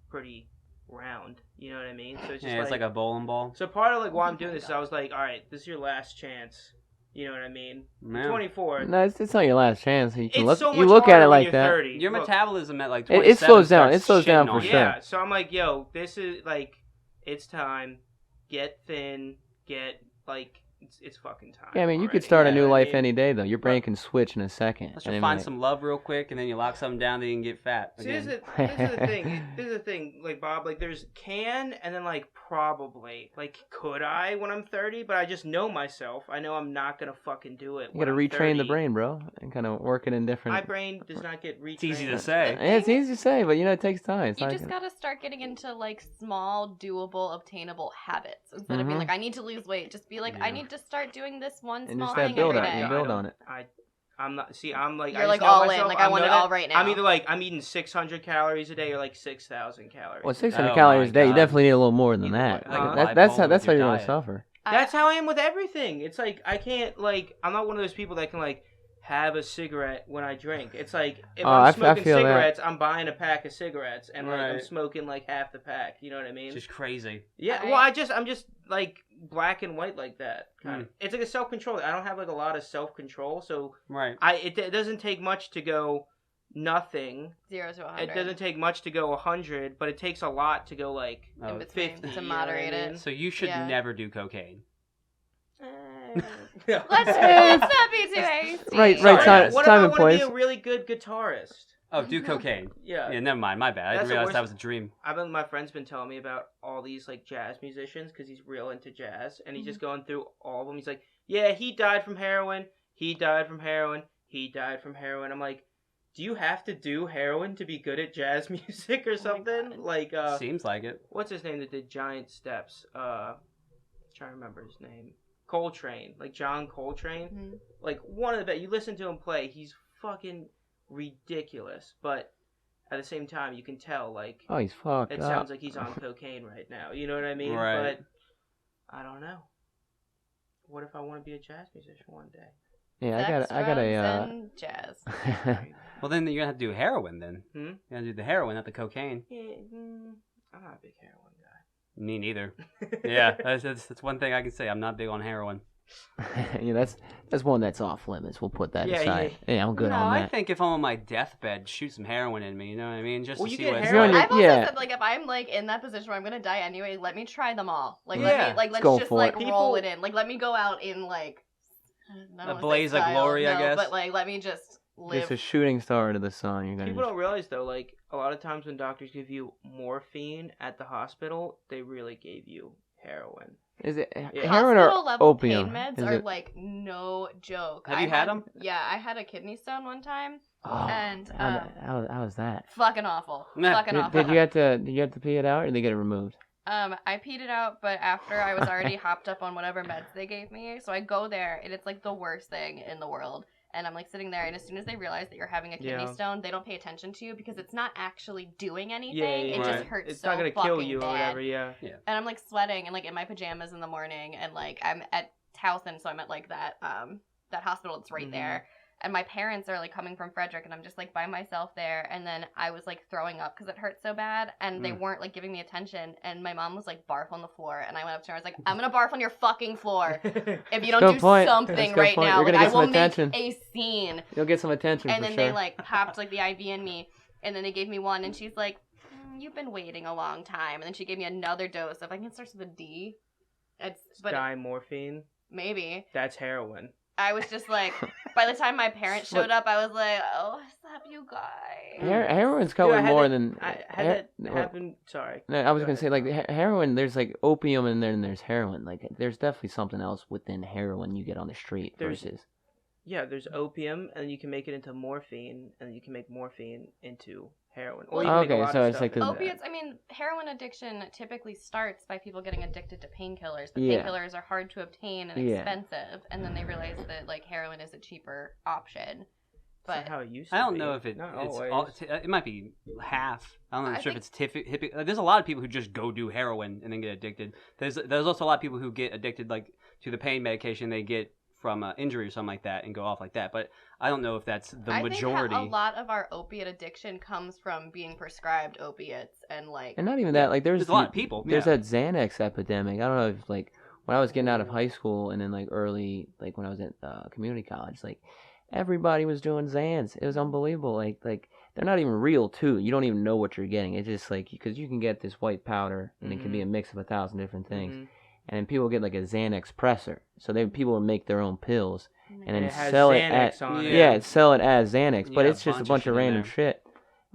pretty round. You know what I mean? So it's just yeah, it's like a bowling ball. So part of like why I'm doing this is I was like, all right, this is your last chance. You know what I mean? Man. 24. No, it's not your last chance. You can It's look. so You much look at harder it when like you're that. 30. Your Look, metabolism at like It 27 slows down. starts It slows down shitting for on you. sure. Yeah, so I'm like, yo, this is like, it's time. Get thin. Get like, it's fucking time. Yeah, I mean, you could already. start a You new know what I life mean? any day, though. Your brain can switch in a second. Let's And just I find mean, some love real quick, and then you lock something down, then you can get fat See, again. this is the thing. This is the thing. Like Bob, like there's can and then like probably. Like could I when I'm 30? But I just know myself. I know I'm not gonna fucking do it. You when gotta I'm retrain the 30. brain, bro, and kind of work it in different. My brain does not get retrained. It's easy to say. Yeah, it's easy to say, but you know it takes time. It's You not just gonna- gotta start getting into like small, doable, obtainable habits instead of being Mhm. like, I need to lose weight. Just be like, I Yeah. need to start doing this one and small just thing that build every on day. it. You build on it. I'm not. See, I'm like. You're I like just know all in. myself. Like I want know it that all right now. I'm either like I'm eating 600 calories a day or like 6,000 calories. Well, 600 Oh calories my a day. You God. definitely need a little more than You that. look like a That's bipolar how with your you're gonna diet. suffer. That's how I am with everything. It's like I can't like I'm not one of those people that can like have a cigarette when I drink. It's like if Oh, I'm I smoking feel that. cigarettes, I'm buying a pack of cigarettes and like I'm Right. smoking like half the pack. You know what I mean? It's just crazy. Yeah. I- Well, I'm just like black and white like that. Kind of. It's like a self control. I don't have like a lot of self control, so Right. it doesn't take much to go nothing. 0 to 100. It doesn't take much to go 100, but it takes a lot to go like Oh, in between 50 to you know moderate what I it. mean? So you should Yeah. never do cocaine. Yeah. Let's not be too hasty. Right, Sorry, time- what time if I and want to place. be a really good guitarist? Oh, do cocaine. Yeah. Yeah, never mind. My bad. I That's didn't the realize worst- that was a dream. My friend's been telling me about all these like jazz musicians because he's real into jazz, and he's just going through all of them. He's like, yeah, he died from heroin. He died from heroin. He died from heroin. I'm like, do you have to do heroin to be good at jazz music or something? God. Like, Seems like it. what's his name that did Giant Steps? Trying to remember his name. Coltrane, like John Coltrane. Mhm. Like one of the best. You listen to him play, he's fucking ridiculous. But at the same time, you can tell like Oh, he's fucked it up. sounds like he's on cocaine right now. You know what I mean? Right. But I don't know. What if I want to be a jazz musician one day? Yeah, Sex, I got drugs, a. and jazz. Well, then you're gonna have to do heroin. Then Hmm? you're gonna do the heroin, not the cocaine. Yeah, I'm not a big heroin Me neither. guy. Yeah, that's one thing I can say. I'm not big on heroin. Yeah, that's one that's off limits. We'll put that Yeah, aside. Yeah, I'm good no, on I that. think if I'm on my deathbeth, shoot some heroin in me. You know what I mean? Just Well, to you see get what. heroin- You're- I've also yeah. said like if I'm like in that position where I'm gonna die anyway, let me try them all. Like Yeah. let's go just for like it. roll People- it in. Like let me go out in like I don't A wanna say blaze of style, glory, I no, guess. But like let me just live. Just a shooting star to the sun. You're gonna. People don't realize though, like a lot of times when doctors give you morphine at the hospital, they really gave you heroin. Is it Yeah. heroin or Hospital level opium? pain meds Is are it- like no joke. Have you had 'em? Yeah, I had a kidney stone one time. Oh, and, how was that? Fucking awful. Nah. Fucking awful. Did you have to pee it out or did they get it removed? I peed it out, but after I was already hopped up on whatever meds they gave me. So I go there, and it's like the worst thing in the world. And I'm like sitting there, and as soon as they realize that you're having a kidney stone, they don't pay attention to you because it's not actually doing anything. It just hurts it's so not gonna fucking kill you bad. or whatever. Yeah. And I'm like sweating and like in my pajamas in the morning, and like I'm at Towson, so I'm at like that hospital that's right there. And my parents are like coming from Frederick, and I'm just like by myself there. And then I was like throwing up because it hurt so bad, and they weren't like giving me attention. And my mom was like, barf on the floor, and I went up to her. I was like, I'm gonna barf on your fucking floor if you don't do something right now. Like, I will make a scene. You'll get some attention. And then they like popped like the IV in me, and then they gave me one, and she's like, you've been waiting a long time. And then she gave me another dose of, I think it starts with a D. It's dimorphine. Maybe. That's heroin. I was just like, by the time my parents showed up, I was like, oh, stop you guys. Heroin's coming more than... I had that happen. Sorry. No, I was going to say, like, heroin, there's like opium and then there's heroin. Like, there's definitely something else within heroin you get on the street versus... Yeah, there's opium, and you can make it into morphine, and you can make morphine into heroin. Or so it's like... Opiates, I mean, heroin addiction typically starts by people getting addicted to painkillers. The painkillers are hard to obtain and expensive, and then they realize that, like, heroin is a cheaper option. But how it used to I don't be. know if it might be half. I don't know if it's typical. There's a lot of people who just go do heroin and then get addicted. There's also a lot of people who get addicted like to the pain medication they get from injury or something like that and go off like that. But I don't know if that's the majority. I think a lot of our opiate addiction comes from being prescribed opiates and like... And not even that, like there's a lot of people. There's that Xanax epidemic. I don't know if like when I was getting out of high school and then like early, like when I was at community college, like everybody was doing Xans. It was unbelievable. Like they're not even real too. You don't even know what you're getting. It's just like, because you can get this white powder and it can be a mix of 1,000 different things. And then people get like a Xanax presser. So people will make their own pills and then sell it sell it as Xanax. But it's just a bunch of random shit.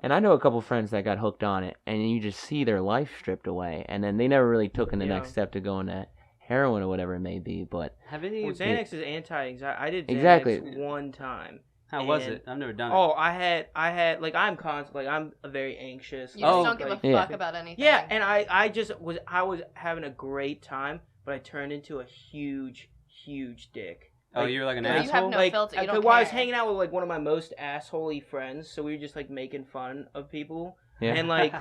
And I know a couple friends that got hooked on it, and you just see their life stripped away, and then they never really took the next step to go into heroin or whatever it may be. But Xanax is anti-anxiety. I did Xanax one time. How was it? I've never done it. Oh, I had like I'm very anxious. You just don't give a fuck about anything. Yeah, and I was having a great time, but I turned into a huge dick. Like, you're like an asshole? You have no filter. You don't care. I was hanging out with like one of my most assholey friends, so we were just like making fun of people. Yeah. And like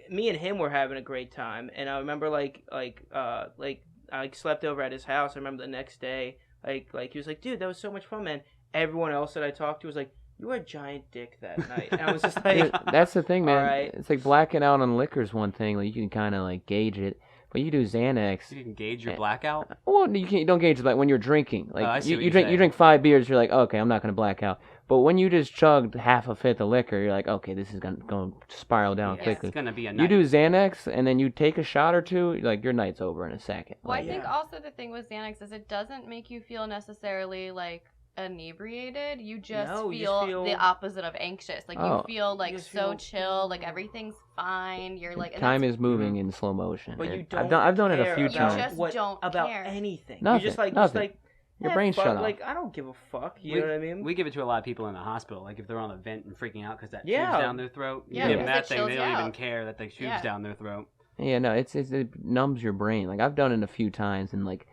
me and him were having a great time, and I remember I slept over at his house. I remember the next day, like he was like, dude, that was so much fun, man. Everyone else that I talked to was like, you were a giant dick that night. And I was just like... That's the thing, man. All right. It's like blacking out on liquor is one thing. Like, you can kind of, like, gauge it. But you do Xanax... You can gauge your blackout? Well, you don't gauge it like when you're drinking. Like, I see you drink 5 beers, you're like, okay, I'm not going to black out. But when you just chugged half a fifth of liquor, you're like, okay, this is going to spiral down quickly. It's going to be a night. You do Xanax, and then you take a shot or two, like, your night's over in a second. Well, I think also the thing with Xanax is it doesn't make you feel necessarily, like, inebriated. You just feel the opposite of anxious. Like, you feel like so chill, like everything's fine. You're like, time is moving in slow motion. But you don't I've done it a few times. You just don't about care. anything. Nothing. You're just nothing. like your brain's shut off. Like, I don't give a fuck. You know what I mean? We give it to a lot of people in the hospital. Like, if they're on a vent and freaking out because that tube's down their throat, you give them that thing, they don't even care that the tube's down their throat. Yeah, no, it numbs your brain. Like, I've done it a few times, and like,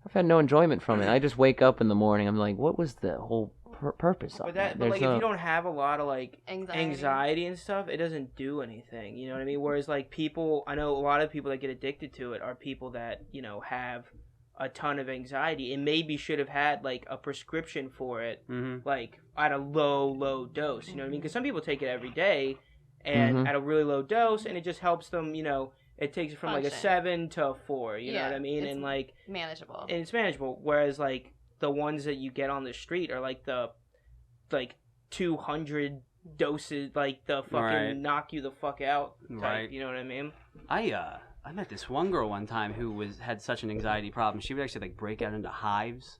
I've had no enjoyment from it. I just wake up in the morning, I'm like, what was the whole purpose of that? But like, if you don't have a lot of like anxiety and stuff, it doesn't do anything. You know what I mean? Whereas like people, I know a lot of people that get addicted to it are people that, you know, have a ton of anxiety and maybe should have had like a prescription for it, like at a low dose. You know what I mean? Because some people take it every day and at a really low dose, and it just helps them, you know. It takes it from like a 7 to a 4, you know what I mean? And like manageable. And it's manageable. Whereas like the ones that you get on the street are like the 200 doses, like the fucking knock you the fuck out type, you know what I mean? I met this one girl one time who had such an anxiety problem. She would actually like break out into hives.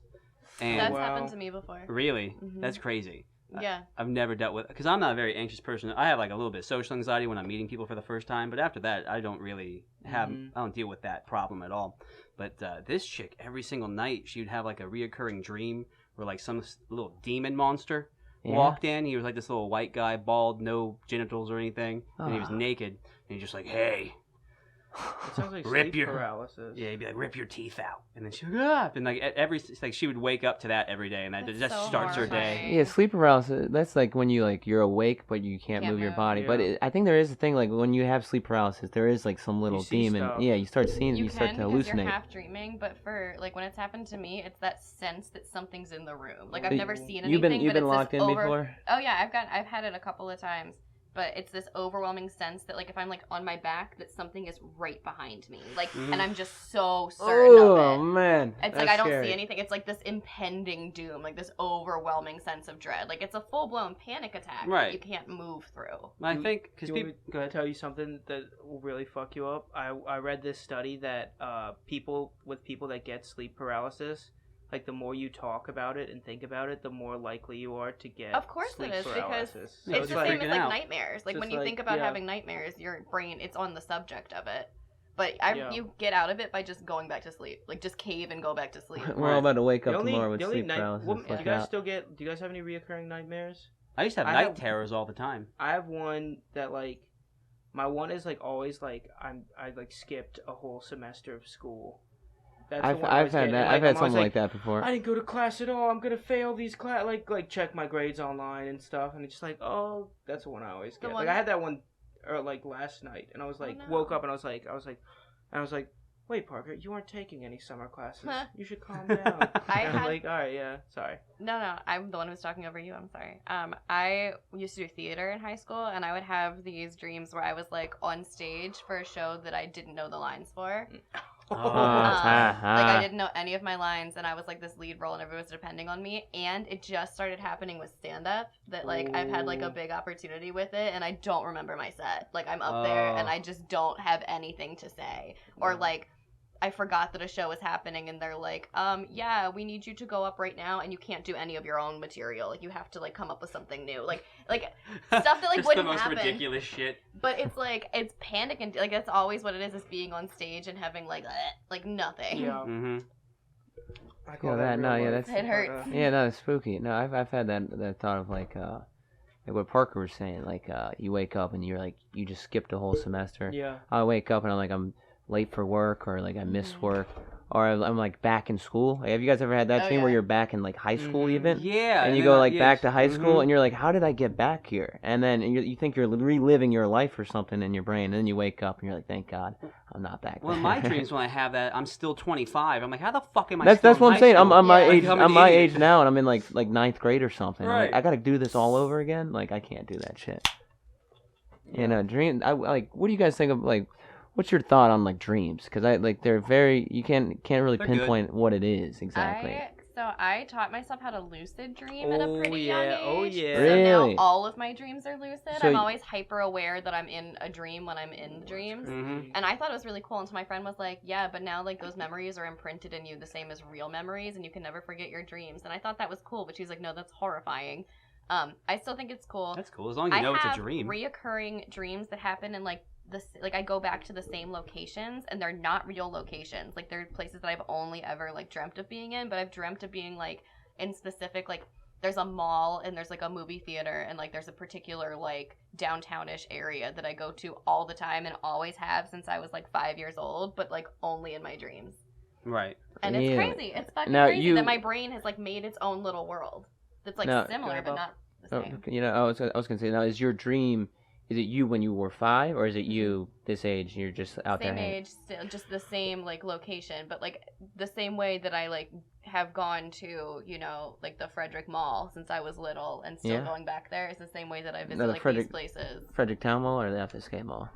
And that's happened to me before. Really? That's crazy. Yeah. I've never dealt with, because I'm not a very anxious person. I have like a little bit of social anxiety when I'm meeting people for the first time, but after that, I don't really I don't deal with that problem at all. But this chick, every single night, she would have like a reoccurring dream where like some little demon monster walked in. He was like this little white guy, bald, no genitals or anything, and he was naked, and he's just like, hey, It sounds like Rip sleep your- paralysis. Yeah, he'd be like, rip your teeth out, and then she would and like she would wake up to that every day, and that That's just so starts her day. horrifying. Yeah, sleep paralysis. That's like when you you're awake but you can't move your move. body. But Yeah. I think there is a thing like when you have sleep paralysis, there is like some little see demon. stuff. Yeah, you start seeing, you start can to because you're hallucinate. half dreaming, but for like when it's happened to me, it's that sense that something's in the room. Like I've But never seen anything. You've been but it's locked this in before. Oh yeah, I've had it a couple of times. But it's this overwhelming sense that like if I'm like on my back, that something is right behind me. Like, and I'm just so certain Oh of it. man, It's like I don't see anything. It's like this impending doom, like this overwhelming sense of dread. Like it's a full blown panic attack Right. that you can't move through. I think because Do you people. want Go me to ahead. tell you something that will really fuck you up? I read this study that people that get sleep paralysis, like the more you talk about it and think about it, the more likely you are to get Of course sleep it is, because paralysis. Yeah, It's it's the like same as freaking like out. nightmares. Like Just when you like, think about yeah. having nightmares, your brain it's on the subject of it. But Yeah. you get out of it by just going back to sleep. Like just cave and go back to sleep. We're all about to wake up The only- tomorrow with the only sleep night- paralysis. what- Look do you guys out. still get? Do you guys have any reoccurring nightmares? I used to have I night have- terrors all the time. I have one that like, my one is like always like I like skipped a whole semester of school. That's the I've one I had was getting. that. Like, I've had I'm always something like that before. I didn't go to class at all. I'm gonna fail these class. Like check my grades online and stuff. And it's just like, oh, that's the one I always The get. one- Like I had that one, like last night, and I was like, no. woke up and I was like, wait, Parker, you aren't taking any summer classes. Huh. You should calm down. I And I'm had- like, all right, yeah, sorry. No, I'm the one who's talking over you. I'm sorry. I used to do theater in high school, and I would have these dreams where I was like on stage for a show that I didn't know the lines for. Oh, Like I ha. didn't know any of my lines, and I was like this lead role, and everyone was depending on me. And it just started happening with stand up that like I've had like a Ooh. big opportunity with it, and I don't remember my set. Like I'm up there, and I just don't have anything to say, or Yeah. like I forgot that a show was happening, and they're like, yeah, we need you to go up right now, and you can't do any of your own material. Like you have to like come up with something new, like stuff that like Just wouldn't the most happen. ridiculous shit. But it's like it's panic and like that's always what it is being on stage and having like nothing. Yeah. Mm-hmm. I call Yeah, that- real no, yeah, life. that's- It hurts. Yeah, no, it's spooky. No, I've had that thought of like what Parker was saying. Like you wake up and you're like you just skipped a whole semester. Yeah. I wake up and I'm like I'm late for work or like I miss work or I'm like back in school. Like, have you guys ever had that Oh, thing where yeah. you're back in like high school Mhm. even? Yeah. And you then, go like yes. back to high school Mhm. and you're like, how did I get back here? And then you think you're reliving your life or something in your brain. And then you wake up and you're like, thank God I'm not back Well, there. in my dreams when I have that, I'm still 25. I'm like, how the fuck am I? That's still what in I'm saying. high I'm school? my Yeah. age. Like, I'm I'm an my idiot. age now, and I'm in like ninth grade or something. I'm like, Right. I gotta do this all over again. Like I can't do that shit. You know, dream. I like. What do you guys think of like? What's your thought on like dreams? Because I like they're very. You can't really They're good. pinpoint what it is exactly. I taught myself how to lucid dream at a Oh, pretty yeah. young age. Oh, yeah. So Really? now all of my dreams are lucid. So I'm y- always hyper aware that I'm in a dream when I'm in the dreams. Mhm. And I thought it was really cool until my friend was like, yeah, but now like those memories are imprinted in you the same as real memories and you can never forget your dreams. And I thought that was cool, but she was like, no, that's horrifying. I still think it's cool. That's cool as long as you know I it's have a dream. reoccurring dreams that happen in like I go back to the same locations and they're not real locations. Like they're places that I've only ever like dreamt of being in, but I've dreamt of being like in specific like there's a mall and there's like a movie theater and like there's a particular like downtownish area that I go to all the time and always have since I was like 5 years old, but like only in my dreams. Right. And it's Really? crazy. It's fucking Now, crazy you- that my brain has like made its own little world that's like Now- similar but not the Oh, same. you know, I was gonna say now, is your dream? Is it you when you were 5, or is it you this age? You're just out Same there. age, still just the same like location, but like the same way that I like have gone to, you know, like the Frederick Mall since I was little and still Yeah. going back there is the same way that I visit the like Frederick- these places. Fredericktown Mall or the FSK Mall?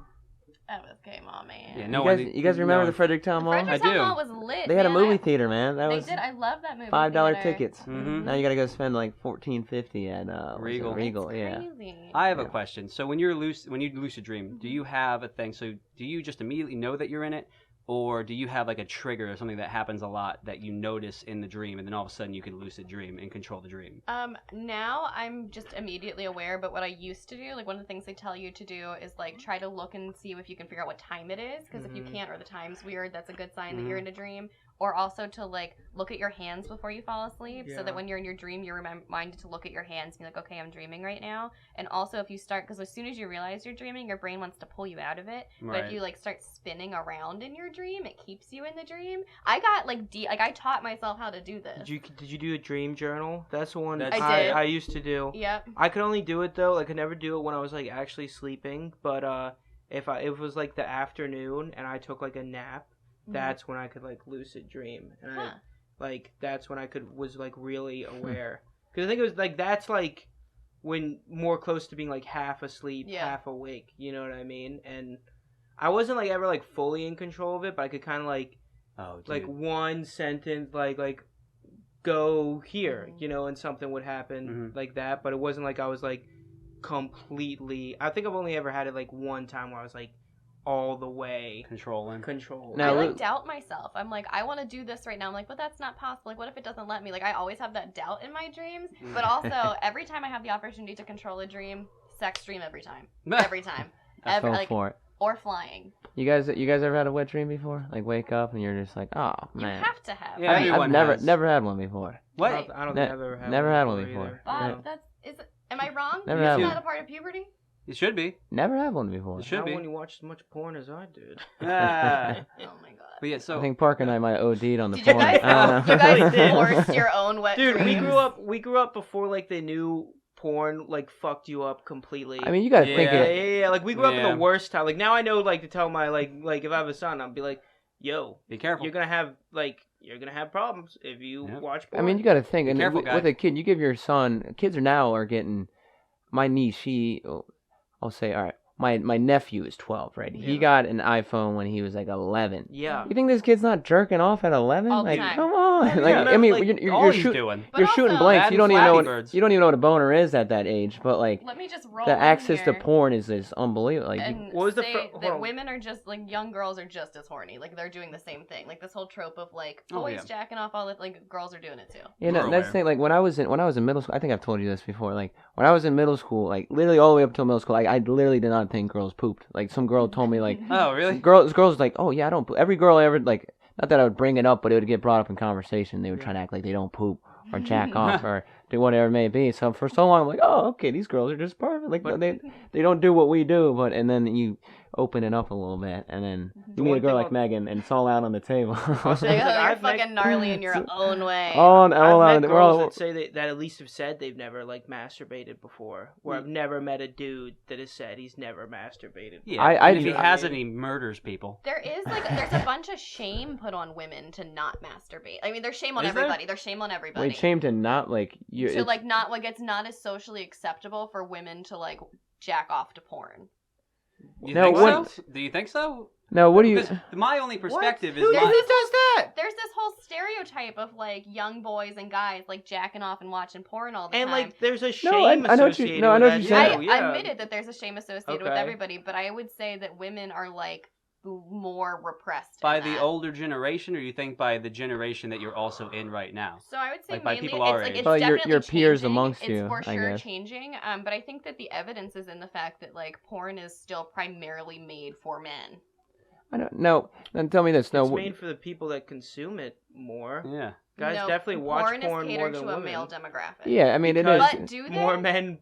FSK Mall, man. Yeah, no you one. guys, you guys remember no. the Fredericktown Mall? Fredericktown I do. Mall was lit. They had a man. movie theater, man. That They was did. I love that movie. $5 theater. tickets. Mhm. Now you gotta go spend like $14.50 at Regal. Regal, It's yeah. crazy. I have a Yeah. question. So when you lucid dream, do you have a thing? So do you just immediately know that you're in it, or do you have like a trigger or something that happens a lot that you notice in the dream, and then all of a sudden you can lucid dream and control the dream? Now I'm just immediately aware, but what I used to do, like one of the things they tell you to do is like try to look and see if you can figure out what time it is, because if you Mhm. can't or the time's weird, that's a good sign that you're in a dream. or also to like look at your hands before you fall asleep, so Yeah. that when you're in your dream, you're reminded to look at your hands and be like, okay, I'm dreaming right now. And also, if you start, because as soon as you realize you're dreaming, your brain wants to pull you out of it. But Right. if you like start spinning around in your dream, it keeps you in the dream. I got like I taught myself how to do this. Did you do a dream journal? That's the one I did. I used to do. Yep. I could only do it though. I could never do it when I was like actually sleeping. But if it was like the afternoon and I took like a nap, that's when I could like lucid dream, and Huh. that's when I was like really aware. Because I think it was like that's like when more close to being like half asleep, Yeah. half awake. You know what I mean? And I wasn't like ever like fully in control of it, but I could kind of like Oh, dude. like one sentence like go here, you know, and something would happen like that. But it wasn't like I was like completely. I think I've only ever had it like one time where I was like all the way controlling. controlled. Now, I Now, like doubt myself. I'm like, I want to do this right now. I'm like, but that's not possible. Like, what if it doesn't let me? Like, I always have that doubt in my dreams. But also, every time I have the opportunity to control a dream, sex dream every time. Every time. I fell like, for it. or flying. You guys ever had a wet dream before? Like wake up and you're just like, oh You man. have to have. Yeah, right? everyone I've has. never had one before. What? I don't Ne- think I've ever had never one had one before. before. Either. Bob, am I wrong? Never Is had that one. a part of puberty? It should be. Never had one before. It should Not be. when you watch as much porn as I did. Ah. Oh my god. But yeah, so I think Parker and I might have OD'd on the Did you porn. guys, I don't know. you guys did. forced your own wet Dude, dreams? we grew up before like they knew porn like fucked you up completely. I mean, you gotta think yeah, it. yeah. Like we grew up in Yeah. the worst time. Like now I know like to tell my like if I have a son, I'll be like, yo, be careful. you're gonna have problems if you Yep. watch I porn. mean, you gotta think. Be And careful, with guy. a kid, you give your son. Kids are now are getting. My niece, I'll say, all right. My nephew is 12, right? He Yeah. got an iPhone when he was like 11. yeah. You think this kid's not jerking off at 11? All the Like, time. come on. Yeah, Like, no, I mean, like, you're, all you're, he's shoot, doing. But you're also, shooting blanks. That You don't and even know Flappy what Birds. you don't even know what a boner is at that age. But like Let me just roll the in access to here porn is unbelievable. Like, and What was the say fir- hold that on. women are just like young girls are just as horny. Like they're doing the same thing. Like this whole trope of like Oh, boys yeah. jacking off all the like girls are doing it too. you know, We're that's the aware. thing. Like when I was in middle school, I think I've told you this before. Like when I was in middle school, like literally all the way up till middle school, I literally did not think girls pooped. Like some girl told me like. Oh, really? Girls was like, oh yeah, I don't poop. Every girl I ever like, not that I would bring it up, but it would get brought up in conversation. They would try to act like they don't poop or jack off or do whatever it may be. So for so long, I'm like, oh okay, these girls are just perfect. Like But- they don't do what we do, but and then you open it up a little bit, and then The you meet one a girl thing like I'll- Megan, and it's all out on the table. Also, Like, Like, oh, you're I've met- fucking gnarly in your own way. all out I've on met the we're all- girls that say that at least have said they've never like masturbated before. Where I've never met a dude that has said he's never masturbated. Yeah. I and if he do- hasn't, he murders people. There's a bunch of shame put on women to not masturbate. I mean, there's shame on Is there? everybody. There's shame on everybody. Wait, shame to not like you. to it's- like not like it's not as socially acceptable for women to like jack off to porn. You No, think what- so? Do you think so? No, what do you? Because my only perspective Who is does my, that? There's this whole stereotype of like young boys and guys like jacking off and watching porn all the And time. like, there's a shame No, I know what you- associated no, I know with what that, you're saying. too, I yeah. admitted that there's a shame associated with Okay. everybody, but I would say that women are like more repressed by in the that. older generation, or you think by the generation that you're also in right now? So I would say like, by mainly people our it's, age. it's Well, your definitely peers changing. amongst it's you, for I sure guess. changing. But I think that the evidence is in the fact that like porn is still primarily made for men. I don't know. Then tell me this. No, It's made for the people that consume it more. Yeah. Guys No, definitely watch porn is more catered than to women. a male demographic. yeah, I mean it is. Because- But do they? More men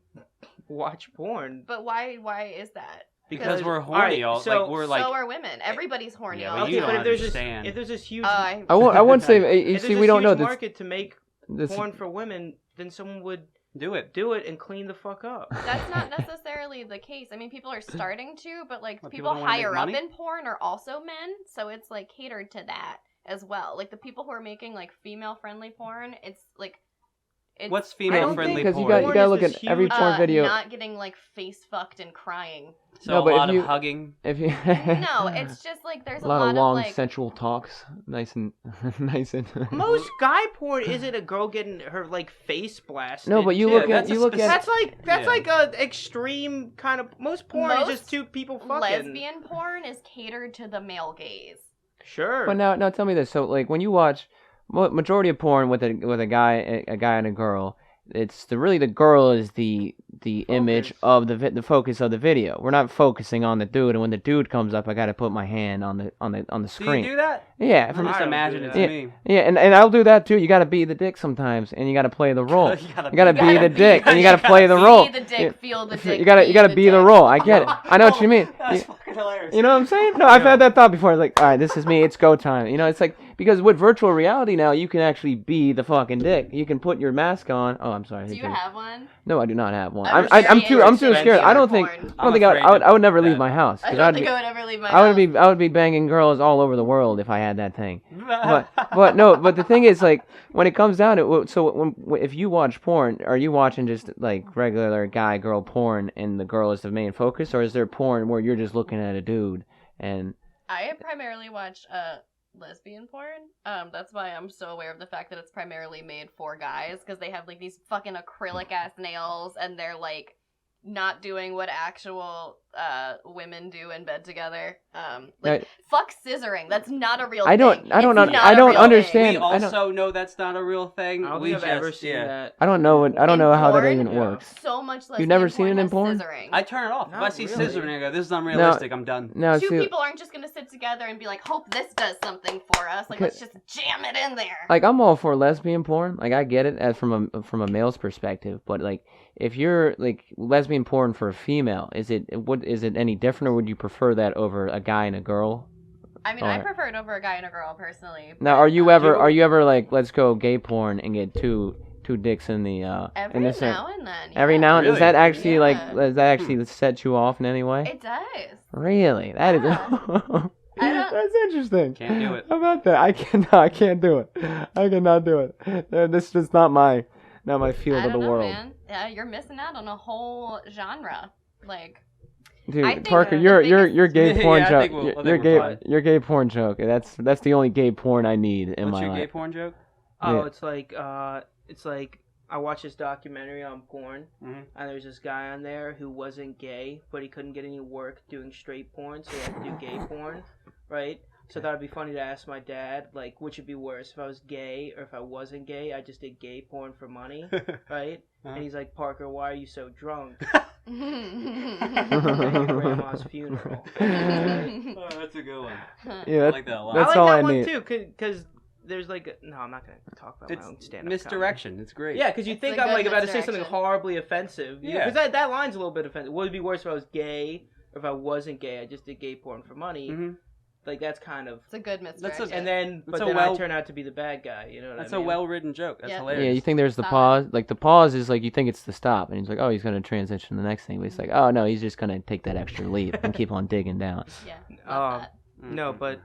watch porn But why is that? Because we're all right, horny, all so- like we're like. so are women. Everybody's horny. Yeah, all but the you time. don't but if understand. there's this huge, I I won't say. You if see, there's we this don't know huge this. market to make this porn for women, then someone would Do it. do it and clean the fuck up. That's not necessarily the case. I mean, people are starting to, but like What, people people don't wanna make higher up money? in porn are also men, so it's like catered to that as well. Like the people who are making like female-friendly porn, it's like it's What's I don't female-friendly think- Because you porn? got you gotta Porn look is at this every huge- porn video. not getting like face fucked and crying. So No, a but if lot you- of hugging. If you No, it's just like there's a lot of of long like sensual talks, nice and nice and. Most guy porn isn't a girl getting her like face blasted. No, but you Yeah, look at that's you a look at. That's Yeah. like a extreme kind of. Most porn is Most just two people fucking. lesbian porn is catered to the male gaze. Sure. But now tell me this. So like when you watch majority of porn with a guy and a girl, it's really the girl is the the image of the focus of the video. We're not focusing on the dude, and when the dude comes up, I got to put my hand on the screen. Do you do that? Yeah, I just imagine it's me. Yeah, and I'll do that too. You got to be the dick sometimes, and you got to play the role. you got to be the dick, and you got to play the role. Be the dick, feel the dick. You got to be the role. I get it. I know what you mean. That's fucking hilarious. You know what I'm saying? No, I've had that thought before. Like, all right, this is me. It's go time. You know, it's like because with virtual reality now, you can actually be the fucking dick. You can put your mask on. Oh, I'm sorry. Do you have one? No, I do not have one. I'm too scared. I don't think I would never leave my house. I don't think I would ever leave my house. I would be banging girls all over the world if I had that thing. But the thing is, like, when it comes down to it, so if you watch porn, are you watching just like regular guy girl porn and the girl is the main focus, or is there porn where you're just looking at a dude and? I primarily watch lesbian porn. That's why I'm so aware of the fact that it's primarily made for guys, because they have like these fucking acrylic ass nails and they're like not doing what actual women do in bed together. Fuck scissoring. That's not a real thing. I don't understand. We also know that's not a real thing. I don't think I've ever seen that. I don't know how that even works. So much less. You've never seen it in porn? Scissoring. I turn it off. Not if I see really. scissoring, I go, "This is unrealistic. I'm done." No, Two people aren't just gonna sit together and be like, "Hope this does something for us." Like, let's just jam it in there. Like, I'm all for lesbian porn. Like, I get it as from a male's perspective, but like, if you're like lesbian porn for a female, is it any different, or would you prefer that over a guy and a girl? I mean, I prefer it over a guy and a girl personally. Now, are you ever like, let's go gay porn and get two dicks in the every now and then? Yeah. Every now and then, Really? is that actually set you off in any way? It does. Really? That is. That's interesting. Can't do it. How about that? I can't do it. I cannot do it. This is not my field of the world. Man. Yeah, you're missing out on a whole genre. Like, dude, Parker, your gay porn Yeah, joke. Your gay porn joke. That's the only gay porn I need in my life. What's your gay porn joke? Oh, Yeah. it's like I watched this documentary on porn, Mhm. and there's this guy on there who wasn't gay, but he couldn't get any work doing straight porn, so he had to do gay porn, right? So I thought it'd be funny to ask my dad, like, which would be worse, if I was gay or if I wasn't gay? I just did gay porn for money, right? And he's like, "Parker, why are you so drunk?" At your grandma's funeral. Oh, that's a good one. Yeah, I like that a lot. That's I like all that I one need. too, because there's like no, I'm not gonna talk about my own It's stand-up. misdirection. It's great. Yeah, because you think a I'm good like about to say something misdirection. horribly offensive. Yeah. Because that line's a little bit offensive. Would it be worse if I was gay or if I wasn't gay? I just did gay porn for money. Mm-hmm. Like that's kind of. It's a good misdirection. And then, That's but a then well- I turn out to be the bad guy. You know what That's I a mean? well-written joke. That's Yeah. hilarious. Yeah, you think there's the Solid. pause. Like, the pause is like, you think it's the stop, and he's like, oh, he's gonna transition to the next thing, but it's like, oh no, he's just gonna take that extra leap and keep on digging down. Yeah. Love Um, that. No, but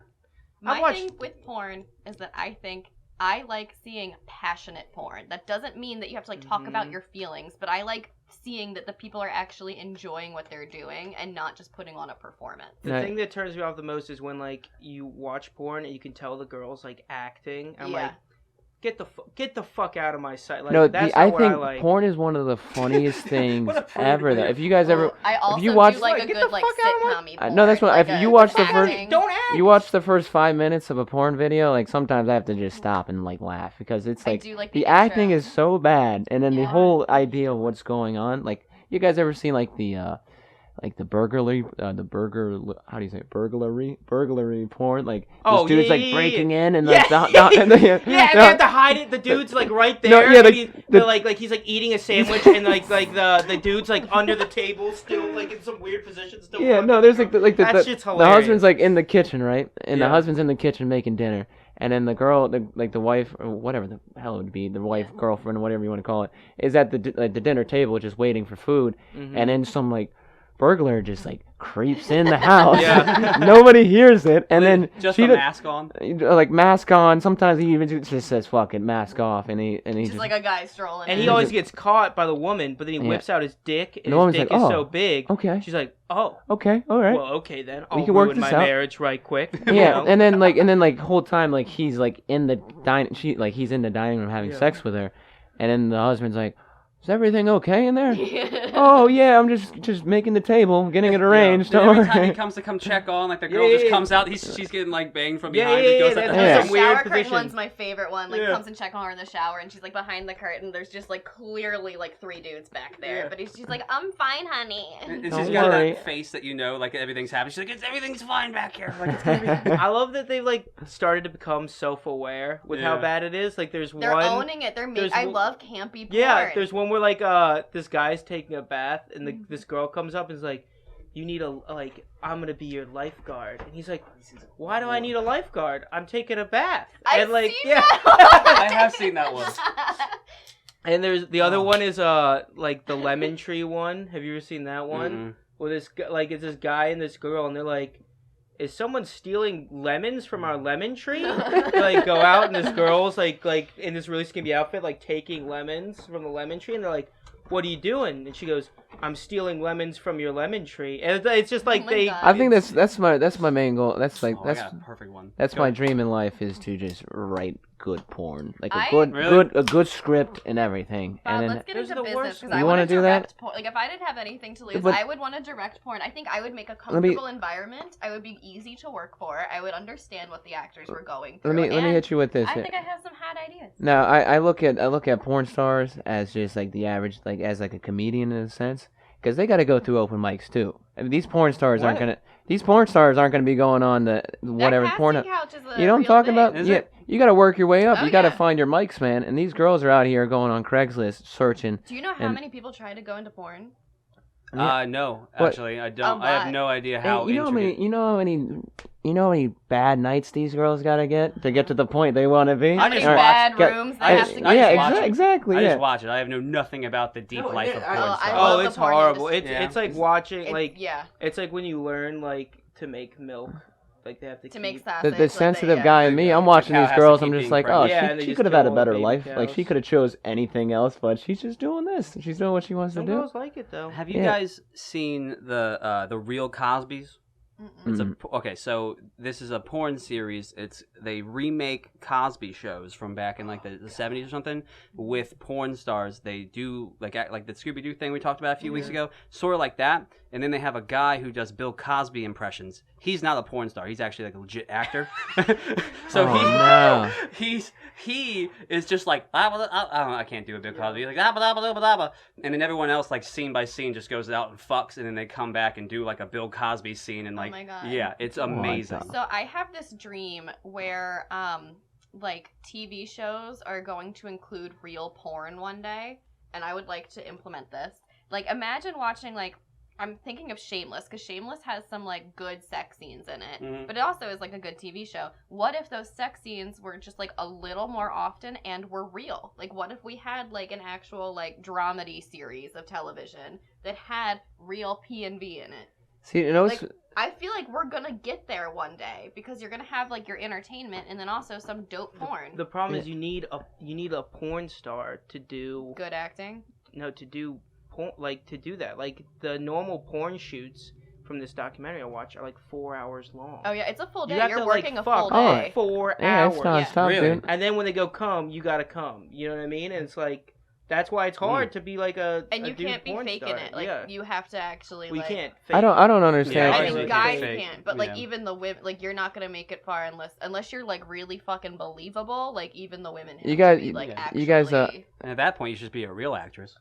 My I watched- thing with porn is that I think I like seeing passionate porn. That doesn't mean that you have to like talk about your feelings, but I like seeing that the people are actually enjoying what they're doing and not just putting on a performance. the Right. thing that turns me off the most is when like you watch porn and you can tell the girls like acting. I'm Yeah. like, get the fuck out of my sight. Like No, that's I not what think I like. porn is one of the funniest things What a prude ever. Though, player. if you guys ever, I also you watch- do like Like, a get good the like fuck out of my- sitcom-y porn. no, that's what- like if you watch the first- acting. Don't act. you watch the first 5 minutes of a porn video, like sometimes I have to just stop and like laugh because it's I like do like the intro. acting is so bad, and then the Yeah. whole idea of what's going on. Like, you guys ever seen like the burglary, how do you say it? burglary porn? Like, Oh, this dude's yeah, like yeah, breaking yeah. in and Yeah. like Yeah, and they have to hide it. The dude's like right there. No, yeah, and they're like he's like eating a sandwich, and like the dude's like under the table, still like in some weird position, still. Yeah, fucking no, there's drunk. like That the shit's the hilarious. husband's like in the kitchen, right? And the Yeah. husband's in the kitchen making dinner, and then the girl, the wife, or whatever the hell it would be, the wife, girlfriend, whatever you want to call it, is at the dinner table just waiting for food, and then some like burglar just like creeps in the house. Yeah. Nobody hears it, and then just she a does- mask on. like mask on. Sometimes he even just says "fucking mask off," and he Just like a guy strolling. And in. he always gets caught by the woman, but then he Yeah. whips out his dick, and And the his woman's dick like, is "Oh, so big. okay. She's like, "Oh, okay, all right. well, okay then. I'll can work ruin this my out." marriage right quick." you Yeah, know? and then whole time like he's like in the he's in the dining room having Yeah. sex with her, and then the husband's like, Is everything okay in there? Oh yeah, I'm just making the table, getting it arranged. Yeah. Don't Every time worry. he comes to check on, like the girl just comes out. She's getting like banged from behind. Yeah, Goes that's like, Yeah. some The weird shower curtain position. one's my favorite one. Like comes and check on her in the shower, and she's like behind the curtain. There's just like clearly like 3 dudes back there, but she's like, "I'm fine, honey." And Don't she's got worry. that face that like everything's happening. She's like, everything's fine back here. Like it's gonna be. I love that they've like started to become self-aware with how bad it is. Like there's They're one. owning it. I love campy porn. Yeah, there's one where like this guy's taking a bath and this girl comes up and is like, "You need I'm gonna be your lifeguard," and he's like, "Why do I need a lifeguard? I'm taking a bath." I've And like, seen yeah, I have seen that one. and there's the other one is like the lemon tree one. Have you ever seen that one? Mm-mm. Where this it's this guy and this girl, and they're like, "Is someone stealing lemons from our lemon tree?" They like go out and this girl's like in this really skimpy outfit, like taking lemons from the lemon tree, and they're like, "What are you doing?" And she goes, "I'm stealing lemons from your lemon tree." And it's just like my God. I think that's my main goal. That's like I that's got a perfect one. that's Go my ahead. dream in life is to just write good porn, like a Really? good script and everything. Bob, and then let's get Those into are the business worst because ones. I You want wanna to do that? direct porn. Like if I didn't have anything to lose, But- I would want to direct porn. I think I would make a comfortable environment. I would be easy to work for. I would understand what the actors were going through. let me and hit you with this. I think I have some hot ideas. Now I look at porn stars as just like the average, like as like a comedian in a sense, because they got to go through open mics too. I mean, these porn stars aren't gonna be going on the whatever that porn. casting couch is a You know what I'm real talking thing. about? Is Yeah, it? you got to work your way up. Oh, You got to yeah. find your mics, man. And these girls are out here going on Craigslist searching. Do you know how and- many people try to go into porn? No, What? actually, I don't. I have lot. no idea And how. you know how intricate- many bad nights these girls got to get to the point they want to be. I How many just watch- bad got- rooms they I have just- to go I yeah, just to? watch it. exactly. I Yeah. just watch it. I have know nothing about the deep life of porn I stars. love Oh, the it's porn horrible. industry. It's like watching It's- like yeah, it's like when you learn like to make milk, like they have to to make keep- sausage. The like sensitive yeah. guy in me, I'm watching cow these has to girls. keep I'm just being like, oh, pregnant. Yeah, and they she just could have kill had a all the better baby life. Like she cows. could have chose anything else, but she's just doing this. She's doing what she wants Some to do. girls like it though. Have you Yeah. guys seen the real Cosbys? Mm-mm. It's okay. So this is a porn series. They remake Cosby shows from back in like the 70s or something with porn stars. They do like the Scooby Doo thing we talked about a few weeks ago, sort of like that. And then they have a guy who does Bill Cosby impressions. He's not a porn star. He's actually like a legit actor. So Oh, no. he is just like I can't do a Bill Cosby. He's like and then everyone else like scene by scene just goes out and fucks, and then they come back and do like a Bill Cosby scene and like my God. yeah, it's amazing. So I have this dream where like TV shows are going to include real porn one day, and I would like to implement this. Like imagine watching like I'm thinking of Shameless because Shameless has some like good sex scenes in it, Mhm. but it also is like a good TV show. What if those sex scenes were just like a little more often and were real? Like what if we had like an actual like dramedy series of television that had real P&V in it? See, you know, Like, I feel like we're gonna get there one day because you're gonna have like your entertainment and then also some dope porn. The problem is you need a porn star to do Good acting. to do porn, like to do that. Like the normal porn shoots from this documentary I watch are like 4 hours long. Oh yeah, it's a full day. You have You're to working like a full fuck day. 4 yeah, hours. it's nonstop, Really? dude. And then when they go come, you gotta come. You know what I mean? And it's like that's why it's hard to be like a And a you dude can't be porn faking star. it. Like Yeah. you have to actually. We like, can't. I don't understand. Yeah, I actually think guys fake. can't, but like Yeah. even the women, like you're not gonna make it far unless you're like really fucking believable. Like even the women. Have You guys- to be, like, you actually... guys, And at that point, you should just be a real actress.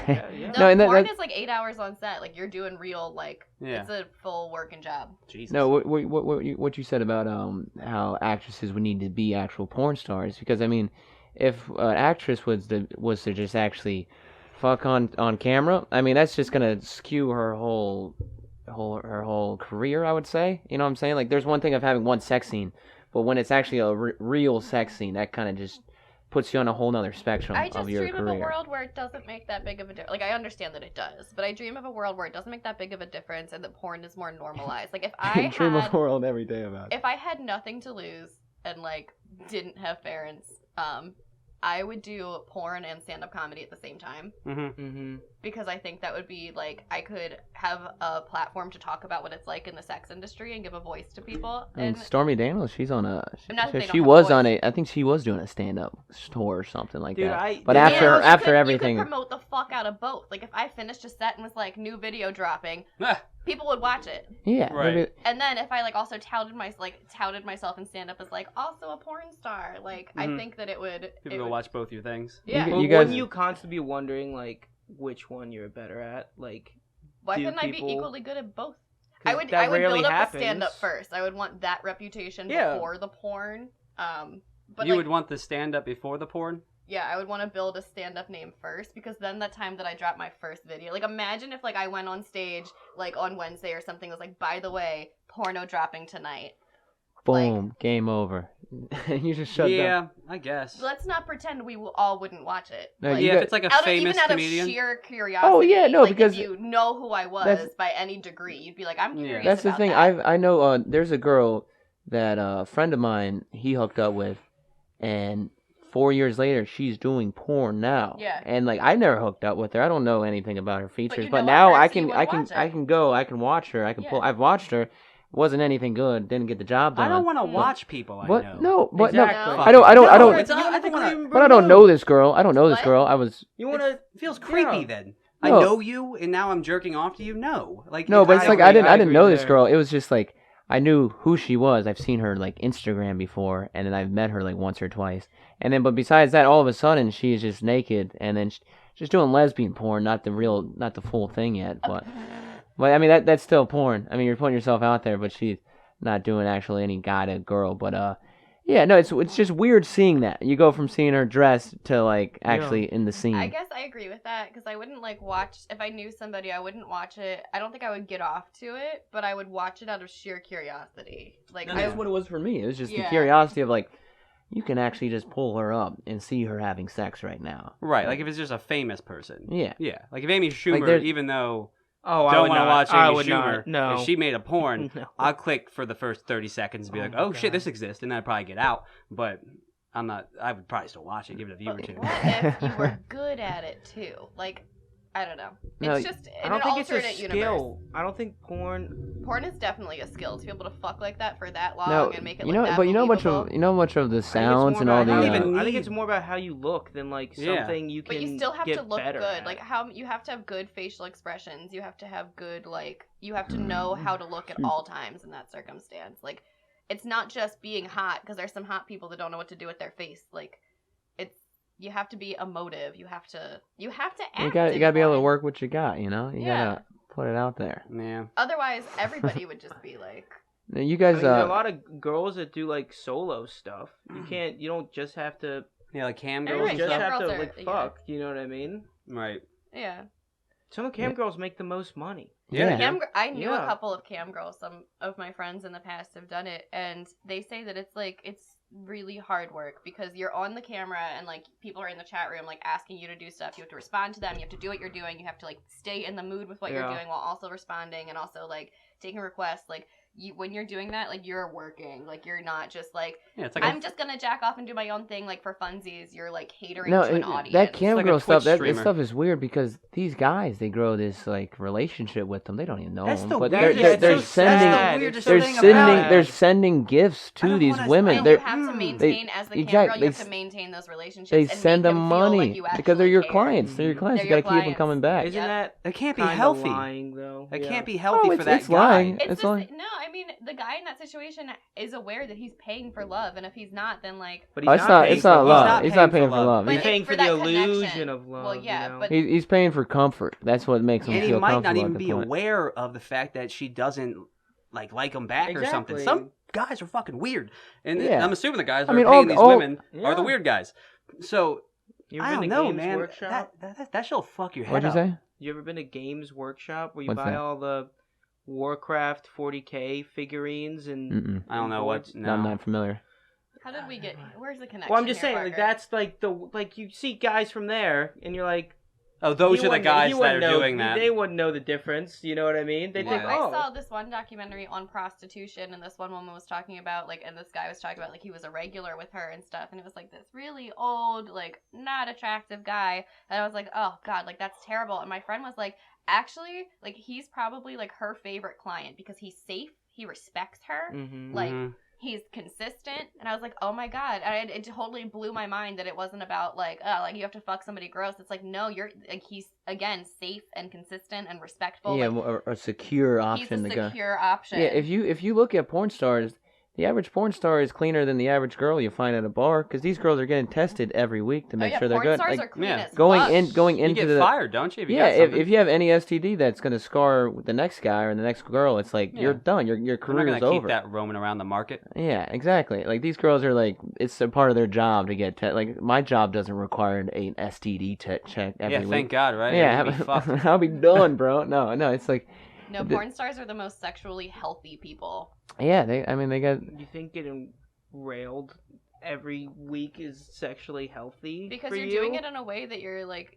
Yeah. No, and porn that- is like 8 hours on set. Like you're doing real, like Yeah. it's a full working job. Jesus. No, what you said about how actresses would need to be actual porn stars, because I mean, if an actress was to just actually fuck on camera, I mean that's just gonna skew her whole career, I would say. You know what I'm saying? Like there's one thing of having one sex scene, but when it's actually a real sex scene, that kind of just puts you on a whole nother spectrum I just of your dream career. of a world where it doesn't make that big of a difference. Like, I understand that it does, but I dream of a world where it doesn't make that big of a difference and that porn is more normalized. Like, if I Dream of had, a world every day about it. if I had nothing to lose and, like, didn't have parents, I would do porn and stand-up comedy at the same time. Mm-hmm. Mm-hmm. because I think that would be like I could have a platform to talk about what it's like in the sex industry and give a voice to people. I mean, And Stormy Daniels, she's on a. Not that they She don't have was a on voice. I think she was doing a stand-up tour or something like Dude, that. But Yeah, after you everything, could promote the fuck out of both. Like if I finished a set and was like new video dropping, people would watch it. yeah, Right. maybe- And then if I like also touted myself in stand up as like also a porn star, like I think that it would. People go watch both your things. Yeah. But You guys- wouldn't you constantly be wondering like which one you're better at? Like, Why do couldn't I be people- equally good at both? 'cause I would that rarely build up happens. the stand up first. I would want that reputation Yeah. before the porn. But You like, would want the stand up before the porn? yeah, I would want to build a stand up name first because then the time that I drop my first video, like imagine if like I went on stage like on Wednesday or something was like, by the way, porno dropping tonight. boom, game over. You just shut down. Yeah, I guess. Let's not pretend we all wouldn't watch it. No, Like, you Yeah, got- if it's like a even famous out comedian. of sheer curiosity. Oh, yeah, no, like, because if you know who I was that's- by any degree, you'd be like, I'm Yeah. curious. That's the about thing. that. I know. There's a girl that a friend of mine he hooked up with, and 4 years later she's doing porn now. Yeah. And like I never hooked up with her. I don't know anything about her features, you but know now her, I so you can would I can watch it. I can go. I can watch her. I can Yeah. pull. I've watched her. Wasn't anything good. Didn't get the job done. I don't want to watch people I But know. no, but Exactly. no. I don't. I don't. I No, don't. it's not- I don't wanna- But I don't know this girl. I don't know this What? girl. I was. You want to? It feels creepy Yeah. then. No. I know you, and now I'm jerking off to you. No, like No, but it's like agree- I didn't I I didn't agree know this there. girl. It was just like I knew who she was. I've seen her like Instagram before, and then I've met her like once or twice. And then, but besides that, all of a sudden she's just naked, and then she's doing lesbian porn, not the full thing yet. But I mean that's still porn. I mean you're putting yourself out there, but she's not doing actually any guy to girl. But yeah, no, it's just weird seeing that. You go from seeing her dressed to like actually in the scene. I guess I agree with that because I wouldn't like watch if I knew somebody. I wouldn't watch it. I don't think I would get off to it, but I would watch it out of sheer curiosity. Like And that's what it was for me. It was just the Yeah. curiosity of like, you can actually just pull her up and see her having sex right now. right. Like if it's just a famous person. Yeah. Yeah. Like if Amy Schumer, there's- even though Oh, I don't would want to not. watch I Amy would Schumer, not. No. if she made a porn, No. I'll click for the first 30 seconds and be Oh like, my oh shit, God. this exists, and then I'd probably get out. But I'm not. I would probably still watch it, give it a view or But two. what if you were good at it too? Like, I don't know. No, It's just I in don't an think it's a alternate skill. universe. I don't think porn. Porn is definitely a skill to be able to fuck like that for that long No, and make it you look know, that but you know much believable. of much of the I think it's sounds more and all about the. how I don't even I think need- it's more about how you look than like Yeah. something you can. But you still have get to look better good. at. Like how you have to have good facial expressions. You have to have good like you have to know how to look at all times in that circumstance. Like it's not just being hot because there's some hot people that don't know what to do with their face. Like it's you have to be emotive. You have to act. you in gotta be able to porn. work what you got. You know, you Yeah. gotta put it out there. Yeah. Otherwise, everybody would just be like, Now, you I guys, mean, there are a lot of girls that do like solo stuff. You can't. You don't just have to. Yeah, like cam You're You girls right, and don't just stuff. cam have to girls are- like yeah. fuck. You know what I mean? Right. yeah. Some of cam girls make the most money. Yeah. Cam, I knew a Yeah. couple of cam girls. Some of my friends in the past have done it, and they say that it's really hard work because you're on the camera and like people are in the chat room like asking you to do stuff. You have to respond to them. You have to do what you're doing. You have to like stay in the mood with what you're Yeah. doing while also responding and also like taking requests. Like when you're doing that, like you're working. Like you're not just like Yeah, it's like I'm just gonna jack off and do my own thing like for funsies. You're like catering no, to an audience. that cam like a girl stuff. Twitch That streamer. stuff is weird because these guys they grow this like relationship with them. They don't even know That's them, the but weirdest. they're they're so sending sad. the weirdest they're thing sending about it. they're sending gifts I to don't these wanna- women. And They're you have to maintain as the cam girl. exactly, You have to maintain those relationships. they and send make them feel like money you because they're actually your care. clients. They're your clients. They're You your gotta keep them clients. coming back. Isn't Yep. that That can't be kinda healthy. lying though? That Yeah. can't be healthy Oh, for that it's guy. lying. It's It's just, like- no, I mean the guy in that situation is aware that he's paying for love, and if he's not, then like. But Oh, he's it's not. paying It's for not love. love. He's not paying for love. But He's He's, paying for for the that illusion connection. of love. Well, yeah, you know? but he's paying for comfort. That's what makes him And he feel might not comfortable even at the be point. aware of the fact that she doesn't like him back or something. Exactly. Some guys are fucking weird, and Yeah. I'm assuming the guys I that mean, are paying all- these all- women are the Yeah. weird guys. So You I ever don't been to know, Games man. Workshop? That shit'll fuck your head What'd you up. say? You ever been to Games Workshop where you What's buy that? all the Warcraft 40K figurines and Mm-mm. I don't know what. boards? No. I'm not familiar. how did we get? Where's the connection? Well, I'm just here, saying, like Parker? that's like the like you see guys from there, and you're like, Oh, those are the guys that are know, doing that. They wouldn't know the difference. You know what I mean? They think, I saw this one documentary on prostitution, and this one woman was talking about, like, and this guy was talking about, like, he was a regular with her and stuff, and it was, like, this really old, like, not attractive guy, and I was like, oh, God, like, that's terrible, and my friend was like, actually, like, he's probably, like, her favorite client, because he's safe, he respects her, like, he's consistent, and I was like, oh my God, and it totally blew my mind that it wasn't about, like, oh, like, you have to fuck somebody gross. It's like, no, you're, like, he's, again, safe and consistent and respectful. Yeah, like, a secure option. He's a secure option. Yeah, if you look at porn stars, the average porn star is cleaner than the average girl you find at a bar, because these girls are getting tested every week to make sure they're good. Porn stars like, are clean as going fuck. into you get the fired, don't you? if you have any STD that's gonna scar the next guy or the next girl, it's like you're done. Your We're career not is gonna over. keep that roaming around the market. Yeah, exactly. Like these girls are like it's a part of their job to get like my job doesn't require an STD check every week. Thank God, right? Yeah, I'll be done, bro. No, it's like no, porn stars are the most sexually healthy people. yeah. They got. You think getting railed every week is sexually healthy because for you're you? doing it in a way that you're like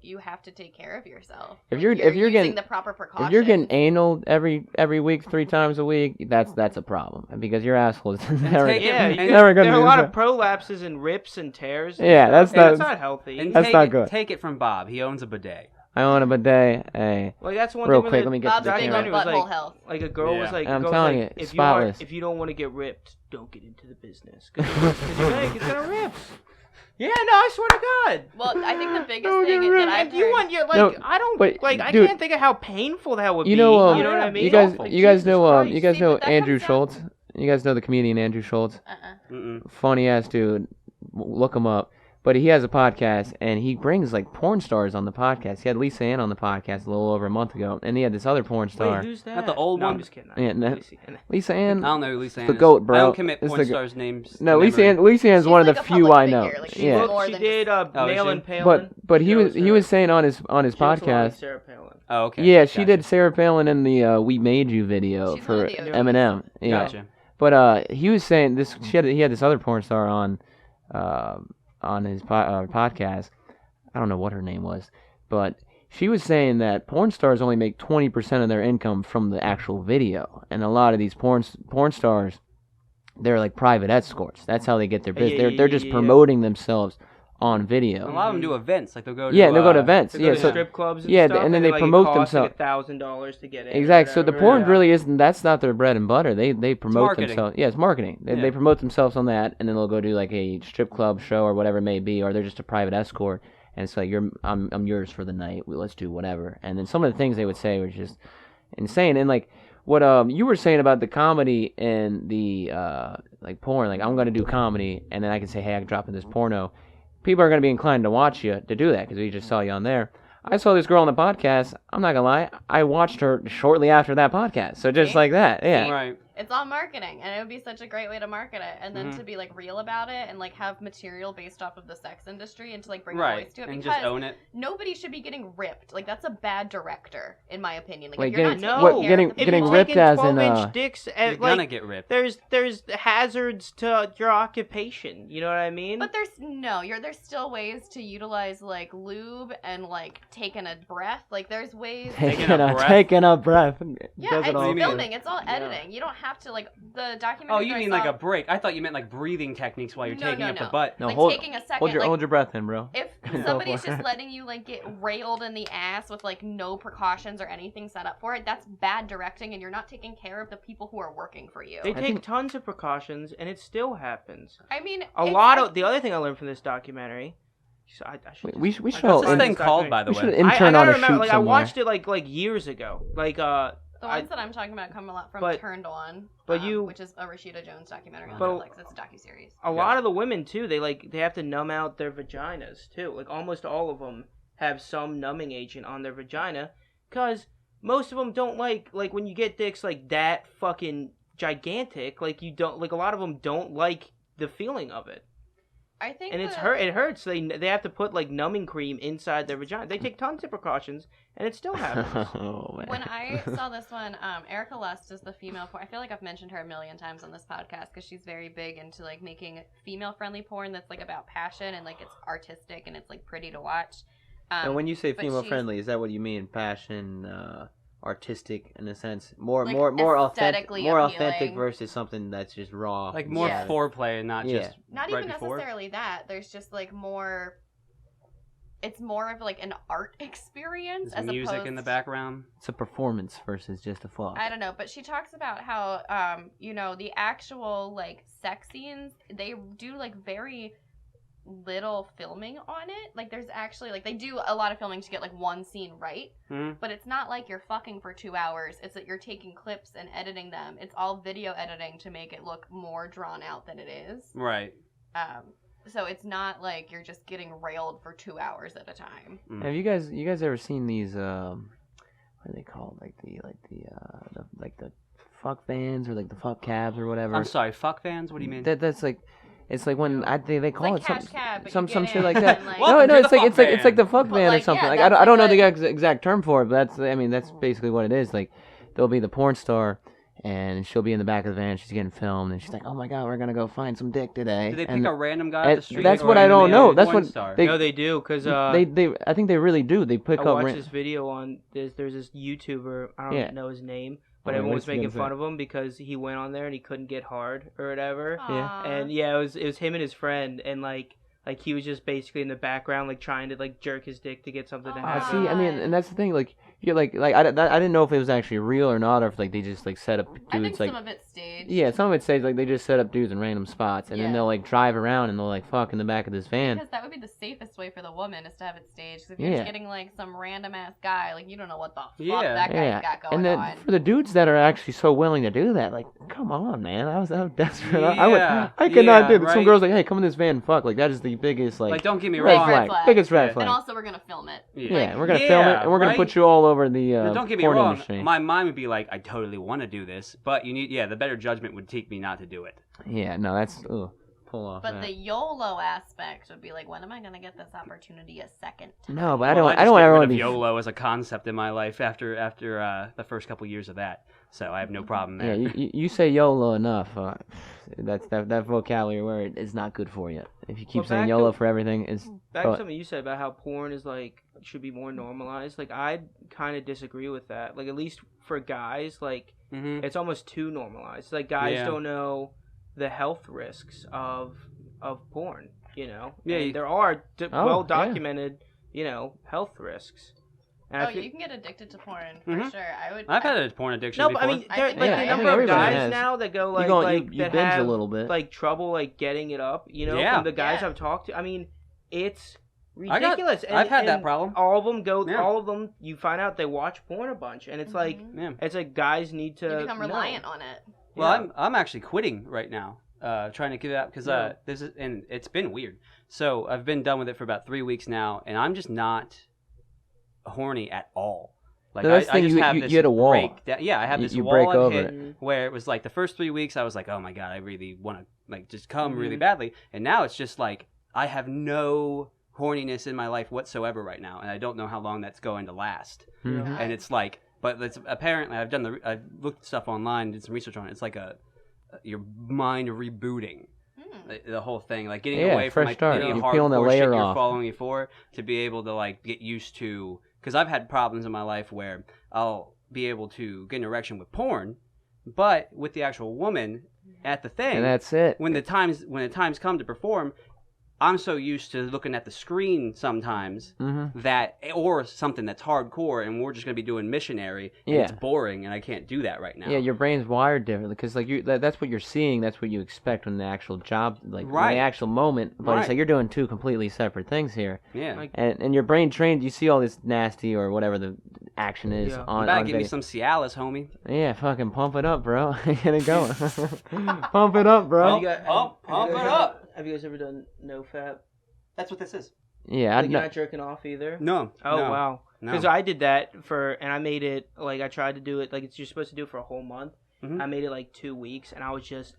you have to take care of yourself. If like, you're using getting the proper precautions. if you're getting anal every week 3 times a week, that's a problem because your asshole is never take it- never gonna there are do a lot that. of prolapses and rips and tears. And Yeah, stuff. that's That's not healthy. And That's take not it, good. Take it from Bob. He owns a bidet. I own a bidet. Hey, Like that's one real thing. quick, let me get Bob's to the big on documentary was butthole like, health. like a girl was Yeah. like, I'm a girl's telling like, you, if spotless. if you don't want to get ripped, don't get into the business because it's gonna rip. Yeah, no, I swear to God. Well, I think the biggest Don't thing get that ripped. I've And you heard... want your like No, I don't but, like I dude, can't think of how painful that would you be. know, you know what I mean? you guys Like, you guys Jesus know Christ. you guys See, know but that Andrew comes down- Schultz. You guys know the comedian Andrew Schultz. Funny ass dude. Look him up. But he has a podcast, and he brings like porn stars on the podcast. He had Lisa Ann on the podcast a little over a month ago, and he had this other porn star. Wait, who's that? Not the old no, one? I'm just kidding. Yeah, no. Lucy. Lisa I Ann. don't know who Lisa Ann The is. GOAT, bro. I don't commit It's porn the stars' names. No, to Lisa memory. Ann is She's one of like the a few public I know. figure, like, she's yeah. more She than did Oh, is Malin she? Palin. But he She was was, saying on his she looks a lot like podcast. Sarah Palin. Oh, okay. Yeah, she Gotcha. did Sarah Palin in the "We Made You" video She's for one of the OGs. Eminem. Yeah, Gotcha. but he was saying this. He had this other porn star on his podcast. I don't know what her name was, but she was saying that porn stars only make 20% of their income from the actual video, and a lot of these porn stars, they're like private escorts. That's how they get their business. They're just promoting themselves on video. A lot of them do events, like they'll go to Yeah, they'll go to events. They go Yeah, to so strip clubs and yeah, stuff, and then they like, promote it costs themselves. like $1,000 to get in. or Exactly. So the whatever, porn yeah. really isn't. That's not their bread and butter. They promote marketing. themselves. Yeah, it's marketing. They Yeah. promote themselves on that, and then they'll go do like a strip club show or whatever it may be, or they're just a private escort, and it's like I'm yours for the night. Let's do whatever. And then some of the things they would say was just insane. And like what you were saying about the comedy and the like porn, like I'm gonna do comedy, and then I can say, hey, I can drop in this porno. People are gonna be inclined to watch you to do that because we just saw you on there. I saw this girl on the podcast. I'm not gonna lie. I watched her shortly after that podcast. So just See? like that, yeah. Right. It's all marketing, and it would be such a great way to market it, and then to be like real about it, and like have material based off of the sex industry, and to like bring a Right. voice to it. And Because just own it. nobody should be getting ripped. Like that's a bad director, in my opinion. Like Wait, if you're getting- not what- taking care getting- of the If getting people- you're ripped taking as in, 12-inch dicks, You're like, gonna get ripped. there's hazards to your occupation. You know what I mean? But there's still ways to utilize like lube and like taking a breath. Like there's ways. Taking a breath? Taking a breath. Yeah, Does it it's all. mean? filming. It's all editing. You don't have to like the documentary. Oh, you that I mean like saw- a break? I thought you meant like breathing techniques while you're taking up the butt. No, like hold, taking a second. hold like, your breath in, bro. if Go somebody's for it. just letting you like get railed in the ass with like no precautions or anything set up for it, that's bad directing, and you're not taking care of the people who are working for you. they I take think- tons of precautions, and it still happens. I mean, A it's lot like- of the other thing I learned from this documentary. So I should We just- should I all- gotta What's find this thing this called, by documentary. the We way? should I intern gotta on a remember, shoot like I somewhere. watched it like years ago. Like the I- ones that I'm talking about come a lot from but- Turned On, but you- which is a Rashida Jones documentary on But- Netflix. It's a docuseries. a lot of the women too, they have to numb out their vaginas too. Like almost all of them have some numbing agent on their vagina, cause most of them don't like when you get dicks like that fucking gigantic. Like you don't like a lot of them don't like the feeling of it, I think and it's hurt. It hurts. They have to put like numbing cream inside their vagina. They take tons of precautions, and it still happens. Oh man. When I saw this one, Erica Lust is the female porn. I feel like I've mentioned her a million times on this podcast because she's very big into like making female-friendly porn that's like about passion and like it's artistic and it's like pretty to watch. And when you say but female she's- friendly, is that what you mean? Passion, artistic in a sense, more Like, more authentic, aesthetically more appealing. authentic versus something that's just raw. Like more Yes. foreplay and not Yeah. just Not right even before. necessarily that. There's just like more. It's more of like an art experience There's as music opposed. in the background. It's a performance versus just a fuck. I don't know, but she talks about how, the actual like sex scenes, they do like very little filming on it. Like there's actually like they do a lot of filming to get like one scene right, but it's not like you're fucking for 2 hours. It's that you're taking clips and editing them. It's all video editing to make it look more drawn out than it is. Right. So it's not like you're just getting railed for 2 hours at a time. Have you guys ever seen these what are they called, like the fuck vans or like the fuck cabs or whatever? I'm sorry, fuck fans? What do you mean? That's like, it's like when they call like it cash some cab, but some you some get shit in like that. and, like- Welcome No, to it's the like fuck it's like the fuck But, van or like, something. yeah, Like that's I don't know like the exact term for it, but that's basically what it is. Like there'll be the porn star, and she'll be in the back of the van. She's getting filmed, and she's like, "Oh my god, we're gonna go find some dick today." Do they pick and a random guy off the street? that's or what an I don't know. animated That's porn what star? they- No, they do, because they I think they really do. They pick I up. watched this video on there's this YouTuber, I don't Yeah. know his name, but Oh, everyone what's was he making gonna fun of him because he went on there and he couldn't get hard or whatever. Aw. And yeah, it was him and his friend, and like he was just basically in the background, like trying to like jerk his dick to get something to Oh, happen. See, I mean, and that's the thing. Like, you like I didn't know if it was actually real or not, or if like they just like set up dudes. I think like, some of it's staged. yeah, some of it says like they just set up dudes in random spots, and then Yeah. they'll like drive around and they'll like fuck in the back of this van. Because that would be the safest way for the woman is to have it staged. 'Cause if you're Yeah. just getting like some random ass guy, like you don't know what the fuck Yeah. that guy's Yeah, got going and then on. for the dudes that are actually so willing to do that, like, come on, man, I was desperate. Yeah, I could not yeah, do that. Some right. girls like, hey, come in this van, and fuck. Like that is the biggest Like, don't get me red wrong. flag, flag. biggest red Yeah. flag. And also, we're gonna film it. Yeah, we're gonna Yeah, film it, and we're gonna right? put you all over the Now, don't get me porn wrong. industry. My mind would be like, I totally want to do this, but the better judgment would take me not to do it. Yeah, no, that's pull off. But that. the YOLO aspect would be like, when am I gonna get this opportunity a second time? No, but Well, I don't just ever get rid want of to be. YOLO as a concept in my life after the first couple years of that. So I have no problem Yeah, there. you say YOLO enough. That vocabulary word is not good for you. If you keep Well, saying back YOLO to- for everything, it's Back Go to ahead. something you said about how porn is like should be more normalized. Like I kind of disagree with that. Like at least for guys, like hmm it's almost too normalized. Like guys Yeah. don't know the health risks of porn. Yeah, And you- there are Oh, well yeah. documented, health risks. And I Oh, feel- you can get addicted to porn for Mhm. sure. I've had a porn addiction no, before. but I mean, I there, think like yeah, the I number think of everybody guys has. now that go you like go like you that binge have a little bit. like trouble like getting it up. Yeah. From the guys Yeah. I've talked to. I mean, it's I got- ridiculous. I've had that and problem. All of them go. Yeah. All of them. You find out they watch porn a bunch, and it's like Yeah. it's like guys need to You become know. reliant on it. Well, Yeah. I'm actually quitting right now, trying to get it out because Yeah. this is and it's been weird. So I've been done with it for about 3 weeks now, and I'm just not horny at all. Like So that's the I thing, just you- have you- this you hit a wall. breakdown. Yeah, I have You- this you wall break I've over hit it. Mm. where it was like the first 3 weeks I was like, oh my god, I really want to like just come really Mhm. badly, and now it's just like I have no horniness in my life whatsoever right now, and I don't know how long that's going to last. Mhm. And it's like, but it's apparently I've looked stuff online, did some research on it. It's like your mind rebooting the whole thing, like getting Yeah, away from fresh like start. any You're peeling the hardcore layer shit you're off. following before to be able to like get used to. Because I've had problems in my life where I'll be able to get an erection with porn, but with the actual woman at the thing, And that's it. when the times come to perform, I'm so used to looking at the screen sometimes Mm-hmm. that or something that's hardcore and we're just gonna be doing missionary and Yeah. it's boring and I can't do that right now. Yeah, your brain's wired differently because like that's what you're seeing. That's what you expect when the actual job, like when Right. the actual moment. But it's Right. like you're doing two completely separate things here, Yeah. Like- and your brain trained. You see all this nasty or whatever the action is Yeah. You on better on give me video. some Cialis, homie. Yeah, fucking pump it up, bro. Get it going. Pump it up, bro. Have you guys- Pump have you it guys up. ever- Have you guys ever done no fap? That's what this is. Yeah, Like, you're not jerking off either. No. Oh no, wow. No. Because I did that and I made it like I tried to do it like you're supposed to do it for a whole month. Mhm. I made it like 2 weeks, and I was just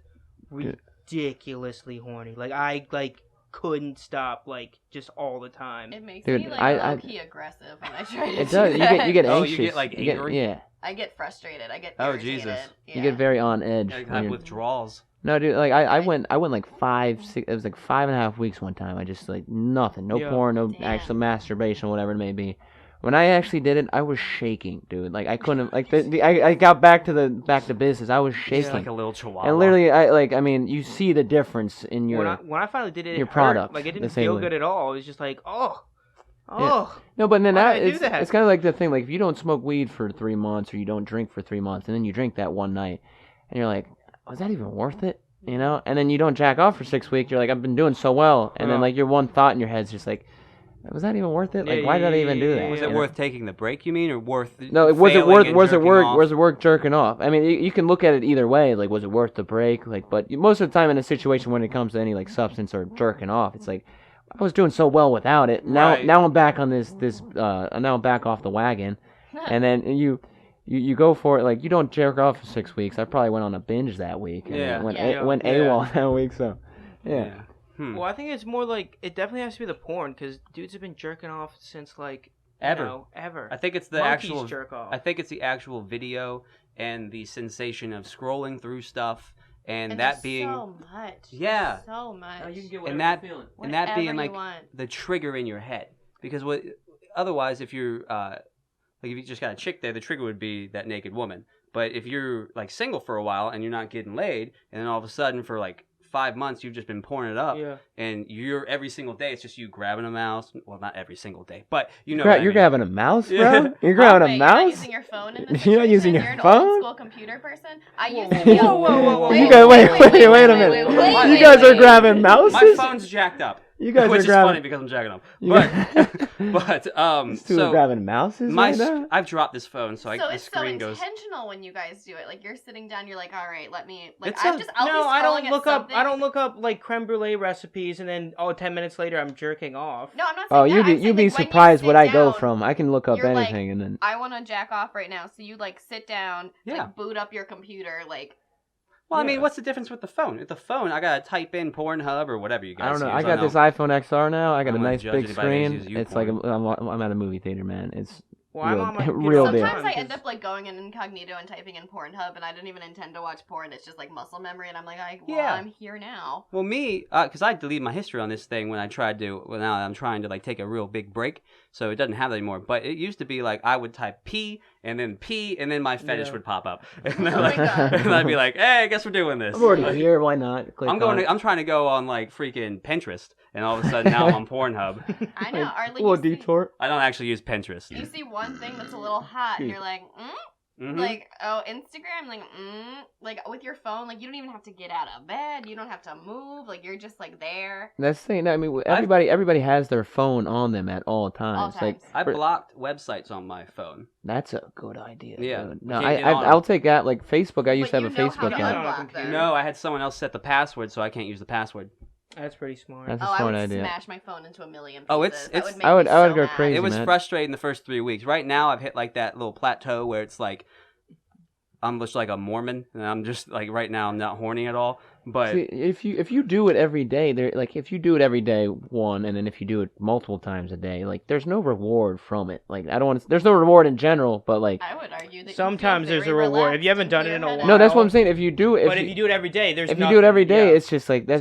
Good. ridiculously horny. Like I couldn't stop like just all the time. It makes Dude, me like I- low-key aggressive when I try to It do does. You that. get Oh, anxious. you get, like, angry? Yeah, I get frustrated. I get Oh, irritated. Jesus. Yeah. you get very on edge. I when have you're- withdrawals. No, dude, like I went like 5, 6. It was like 5.5 weeks one time. I just like nothing, no porn, no actual masturbation, whatever it may be. When I actually did it, I was shaking, dude. Like I couldn't, like I got back to business. I was shaking, like a little chihuahua. and literally, I mean, you see the difference in your when I finally did it, your hurt. product. Like it didn't feel good at all. It was just like, oh. Yeah. No, but then it's kind of like the thing. Like if you don't smoke weed for 3 months or you don't drink for 3 months, and then you drink that one night, and you're like, was that even worth it? You know? And then you don't jack off for 6 weeks. You're like, I've been doing so well, and then like your one thought in your head's just like, was that even worth it? Like, why did I even do that? Was it worth taking the break? You mean, or worth? No, was it worth jerking off? I mean, you can look at it either way. Like, was it worth the break? Like, but most of the time in a situation when it comes to any like substance or jerking off, it's like, I was doing so well without it. Now I'm back on this. Now I'm back off the wagon, and then you go for it. Like, you don't jerk off for 6 weeks. I probably went on a binge that week. And went AWOL that week. So, yeah. Well, I think it's more like it definitely has to be the porn because dudes have been jerking off since like ever. I think it's the Monkeys actual jerk off. I think it's the actual video and the sensation of scrolling through stuff and that being so much. Yeah. So much. You can get and that you're feeling. and that being like want. the trigger in your head because otherwise if you're like if you just got a chick there, the trigger would be that naked woman. But if you're like single for a while and you're not getting laid, and then all of a sudden for like 5 months you've just been pouring it up, and you're every single day it's just you grabbing a mouse. Well, not every single day, but you know you're grabbing a mouse, bro. You're grabbing a mouse. You're not using your phone in this You're not using your You're phone. an old school computer person. I used to be Whoa. You guys, wait a minute. You guys are grabbing mouses. My phone's jacked up. You guys which are is grabbing... funny because I'm jacking up. But so grabbing mouses. I've dropped this phone, so the screen goes. So it's so intentional when you guys do it. Like you're sitting down, you're like, all right, let me. Like I don't look up like creme brulee recipes, and then 10 minutes later I'm jerking off. No, I'm not saying that. You'd be surprised what I go from. I can look up anything, and then I want to jack off right now. So you like sit down, like boot up your computer, like. Well, I mean, what's the difference with the phone? With the phone, I gotta type in Pornhub or whatever you guys. I don't know. Use. I got this iPhone XR now. I got a nice big screen. It's porn. like I'm at a movie theater, man. It's real deal. Sometimes I end up like going in incognito and typing in Pornhub, and I didn't even intend to watch porn. It's just like muscle memory, and I'm like, I'm here now. Well, me, because I deleted my history on this thing when I tried to. Well, now I'm trying to like take a real big break, so it doesn't have that anymore. But it used to be like I would type P, and then my fetish would pop up, and, and I'd be like, hey, I guess we're doing this. I'm already here. Why not? I'm trying to go on like freaking Pinterest, and all of a sudden now I'm on Pornhub. I know. A little detour. I don't actually use Pinterest. You see one thing that's a little hot, and you're like, Mm-hmm. Like, Instagram, like with your phone, like you don't even have to get out of bed, you don't have to move, like you're just like there. That's the thing. I mean, everybody has their phone on them at all times. Like I blocked websites on my phone. That's a good idea. Yeah. Dude. No, I'll take that. Like Facebook, I used to have a Facebook account. No, I had someone else set the password, so I can't use the password. That's pretty smart. That's a smart idea. I would smash my phone into a million pieces. Oh, it's. I would go crazy. It was frustrating the first 3 weeks. Right now, I've hit like that little plateau where it's like I'm just like a Mormon, and I'm just like right now I'm not horny at all. But see, if you do it every day, if you do it every day, one, and then if you do it multiple times a day, like there's no reward from it. Like there's no reward in general, but like I would argue that sometimes there's a reward if you haven't done it in a while. No, that's what I'm saying. If you do it, if you do it every day, if you do it every day, it's just like that's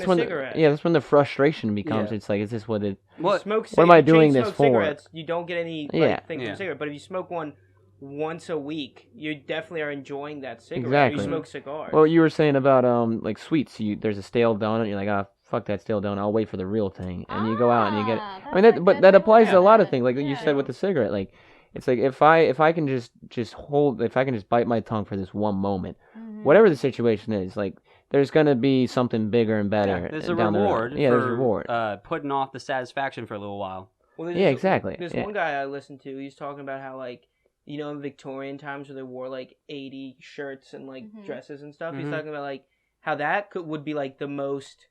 when cigarette. that's when the frustration becomes. It's like, is this what it? What am I doing this for? Cigarettes, you don't get any thing from cigarette, but if you smoke one once a week, you definitely are enjoying that cigarette. Exactly. You smoke cigars. Well, you were saying about like sweets. There's a stale donut. You're like, fuck that stale donut. I'll wait for the real thing. And you go out and you get. I mean, that applies to a lot of things. Like you said with the cigarette. Like it's like if I can just bite my tongue for this one moment, whatever the situation is, like there's gonna be something bigger and better. Yeah, there's a reward. There's a reward. Putting off the satisfaction for a little while. Well, exactly. There's one guy I listened to. He's talking about how like. You know, in Victorian times where they wore like 80 shirts and like dresses and stuff. He's talking about like how that would be like the most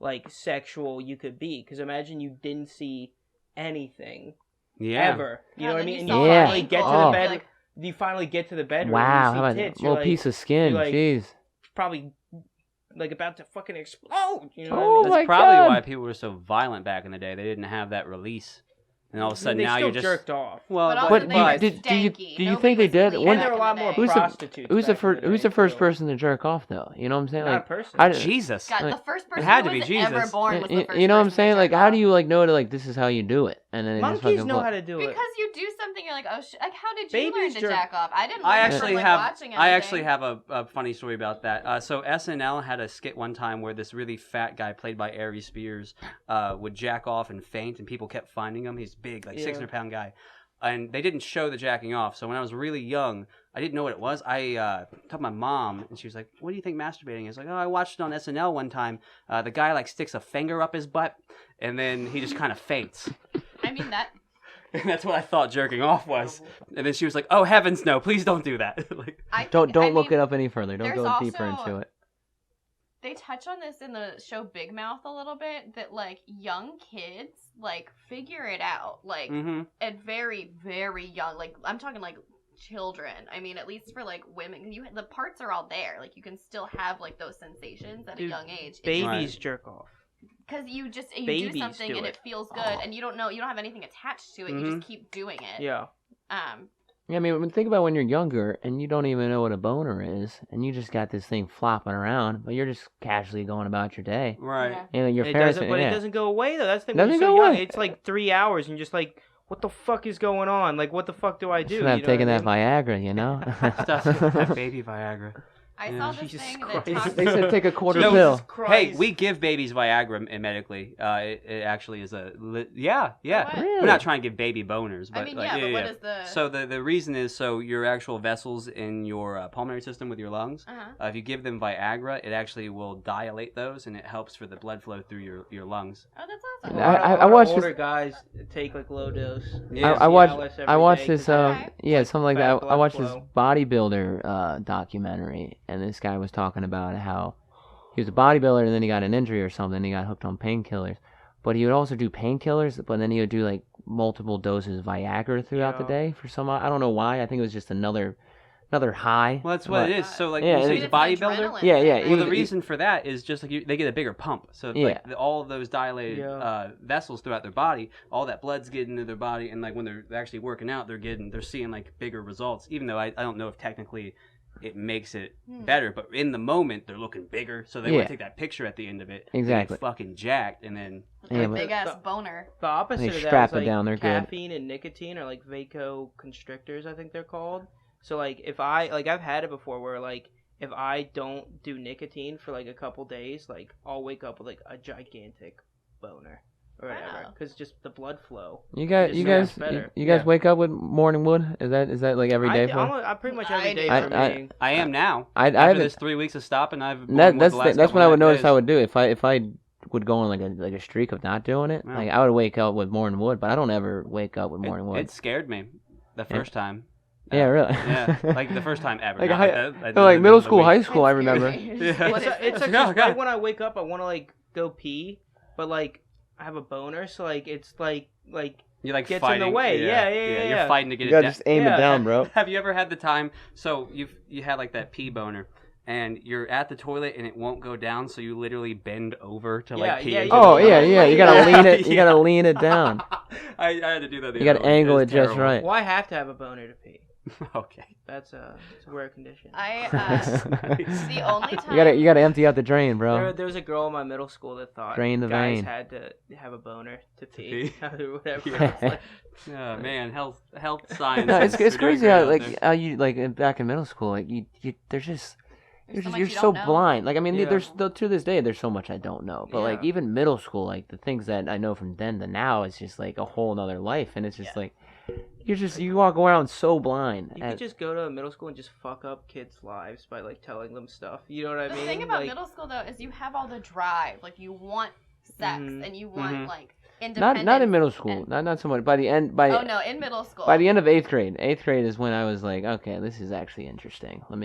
like sexual you could be. Because imagine you didn't see anything ever. You know what I mean? And you finally get to the bed. You finally get to the bedroom. Wow, and you see tits, a little piece of skin. Jeez, probably like about to fucking explode. You know what I mean? That's probably why people were so violent back in the day. They didn't have that release. and all of a sudden they now still you're just jerked off. well, But also But they were do you stanky. think Nobody they was did? clean And back there were a in lot the more day. Who's prostitutes. Who's the back in first? Who's the day, first too. person to jerk off though? You know what I'm saying? Not Like, a person. I, Jesus. God, the Like, first person had who to be was Jesus. ever born was the first you know what I'm person to saying? Like, jerk how off. do you like know to like this is how you do it? And then it just Monkeys fucking know how to do it. Because you do something, you're like, oh, like how did you learn Babies to jerk- jack off? I didn't. I learn actually from, like, have. Watching I anything. actually have a funny story about that. So SNL had a skit one time where this really fat guy played by Ari Spears would jack off and faint, and people kept finding him. He's big, like 600-pound guy, and they didn't show the jacking off. So when I was really young, I didn't know what it was. I told my mom, and she was like, "What do you think masturbating is?" Like, "Oh, I watched it on SNL one time. The guy like sticks a finger up his butt, and then he just kind of faints." I mean that. And that's what I thought jerking off was. And then she was like, "Oh heavens, no! Please don't do that." Like, don't look it up any further. Don't there's go deeper also- into it. They touch on this in the show Big Mouth a little bit, that like young kids like figure it out like at very, very young. Like I'm talking like children. I mean, at least for like women, the parts are all there. Like you can still have like those sensations at a young age. Babies jerk off. Because you do Babies something do and it. it feels good, and you don't have anything attached to it. You just keep doing it. Yeah. Yeah, I mean, think about when you're younger and you don't even know what a boner is, and you just got this thing flopping around, but you're just casually going about your day. right. Yeah. And your It parents, doesn't, but yeah. it doesn't go away though. That's the thing. When Doesn't you're so go young, away. it's like 3 hours, and you're just like, what the fuck is going on? Like, what the fuck do I do? Shouldn't have You know taken what that I mean? Viagra, you know. That baby Viagra. I Yeah. saw this Jesus thing Christ. that talked. They said take a quarter No, pill. Hey, we give babies Viagra medically. It actually is yeah. What? Really? We're not trying to give baby boners, but I mean, like, yeah, but what is the? So the reason is so your actual vessels in your pulmonary system with your lungs, Uh-huh. if you give them Viagra, it actually will dilate those, and it helps for the blood flow through your lungs. Oh, that's A awesome. lot of- I a lot of watched older this- guys take like low dose. Yeah. I watched Cialis every I watched day this 'cause Okay. yeah, something like bad that. I blood watched this flow. bodybuilder documentary, and this guy was talking about how he was a bodybuilder and then he got an injury or something, and he got hooked on painkillers. But he would also do painkillers, but then he would do like multiple doses of Viagra throughout the Yeah. day for some I don't know why. I think it was just another high. Well, that's what but- it is. So like Yeah, you and say it's the It's an bodybuilder. adrenaline Yeah, thing, yeah, right? Well, the It- reason for that is just like they get a bigger pump. So like all of those dilated Yeah. vessels throughout their body, all that blood's getting into their body, and like when they're actually working out, they're seeing like bigger results. Even though I don't know if technically it makes it better, but in the moment they're looking bigger, so they want Yeah. to take that picture at the end of it. Exactly. They get fucking jacked, and then Yeah, A but- big ass boner. The opposite They of that strap is it like down, they're good. caffeine and nicotine are like vasoconstrictors, I think they're called. So like if I've had it before where like if I don't do nicotine for like a couple days, like I'll wake up with like a gigantic boner or whatever, Wow. because just the blood flow. You guys, Just you sounds guys, better. you guys Yeah. wake up with morning wood? Is that like every day for? I'm pretty much every I day do. for I- me. I am now. I After haven't. this 3 weeks of stopping, I've been That's with the last that's couple what I would night notice. days. I would do if I would go on like a streak of not doing it. Yeah. Like I would wake up with morning wood, but I don't ever wake up with morning wood. It scared me the first time. Yeah, really. Yeah, like the first time ever. Like not high- that. No, like middle The school, week. high school. I That's remember. scary. Yeah. What is It's this? like Yeah, just yeah. right when I wake up, I want to like go pee, but like I have a boner, so like it's like You're like gets in the fighting. way. Yeah, yeah. You're fighting to get You it gotta down. just aim Yeah. it down, bro. Have you ever had the time? So you had like that pee boner, and you're at the toilet and it won't go down, so you literally bend over to like Yeah, pee. yeah, into yeah. Oh the yeah, toilet. yeah. You gotta Yeah. lean it. You gotta lean it down. I had to do that. The You other gotta way. angle was it just terrible. right. Well, I have to have a boner to pee. Okay. That's it's a rare condition. The only time You gotta empty out the drain, bro. There was a girl in my middle school that thought Drain the guys vein. had to have a boner to pee. pee or whatever. Yeah. It's like, Oh man, health science. No, it's they're doing crazy great how out like there. how you like back in middle school like you there's just There's so much you're you so don't know. blind. Like I mean, Yeah. there's still to this day there's so much I don't know. But like Yeah. even middle school, like the things that I know from then to now, it's just like a whole nother life, and it's just Yeah. like you walk around so blind. you and- could just go to a middle school and just fuck up kids' lives by like telling them stuff. You know what I The mean? thing about Like, middle school though is you have all the drive. Like you want sex Mhm. and you want Mhm. like independence. not in middle school, and- not so much. By the end Oh no, in middle school. by the end of eighth grade is when I was like, okay, this is actually interesting. Let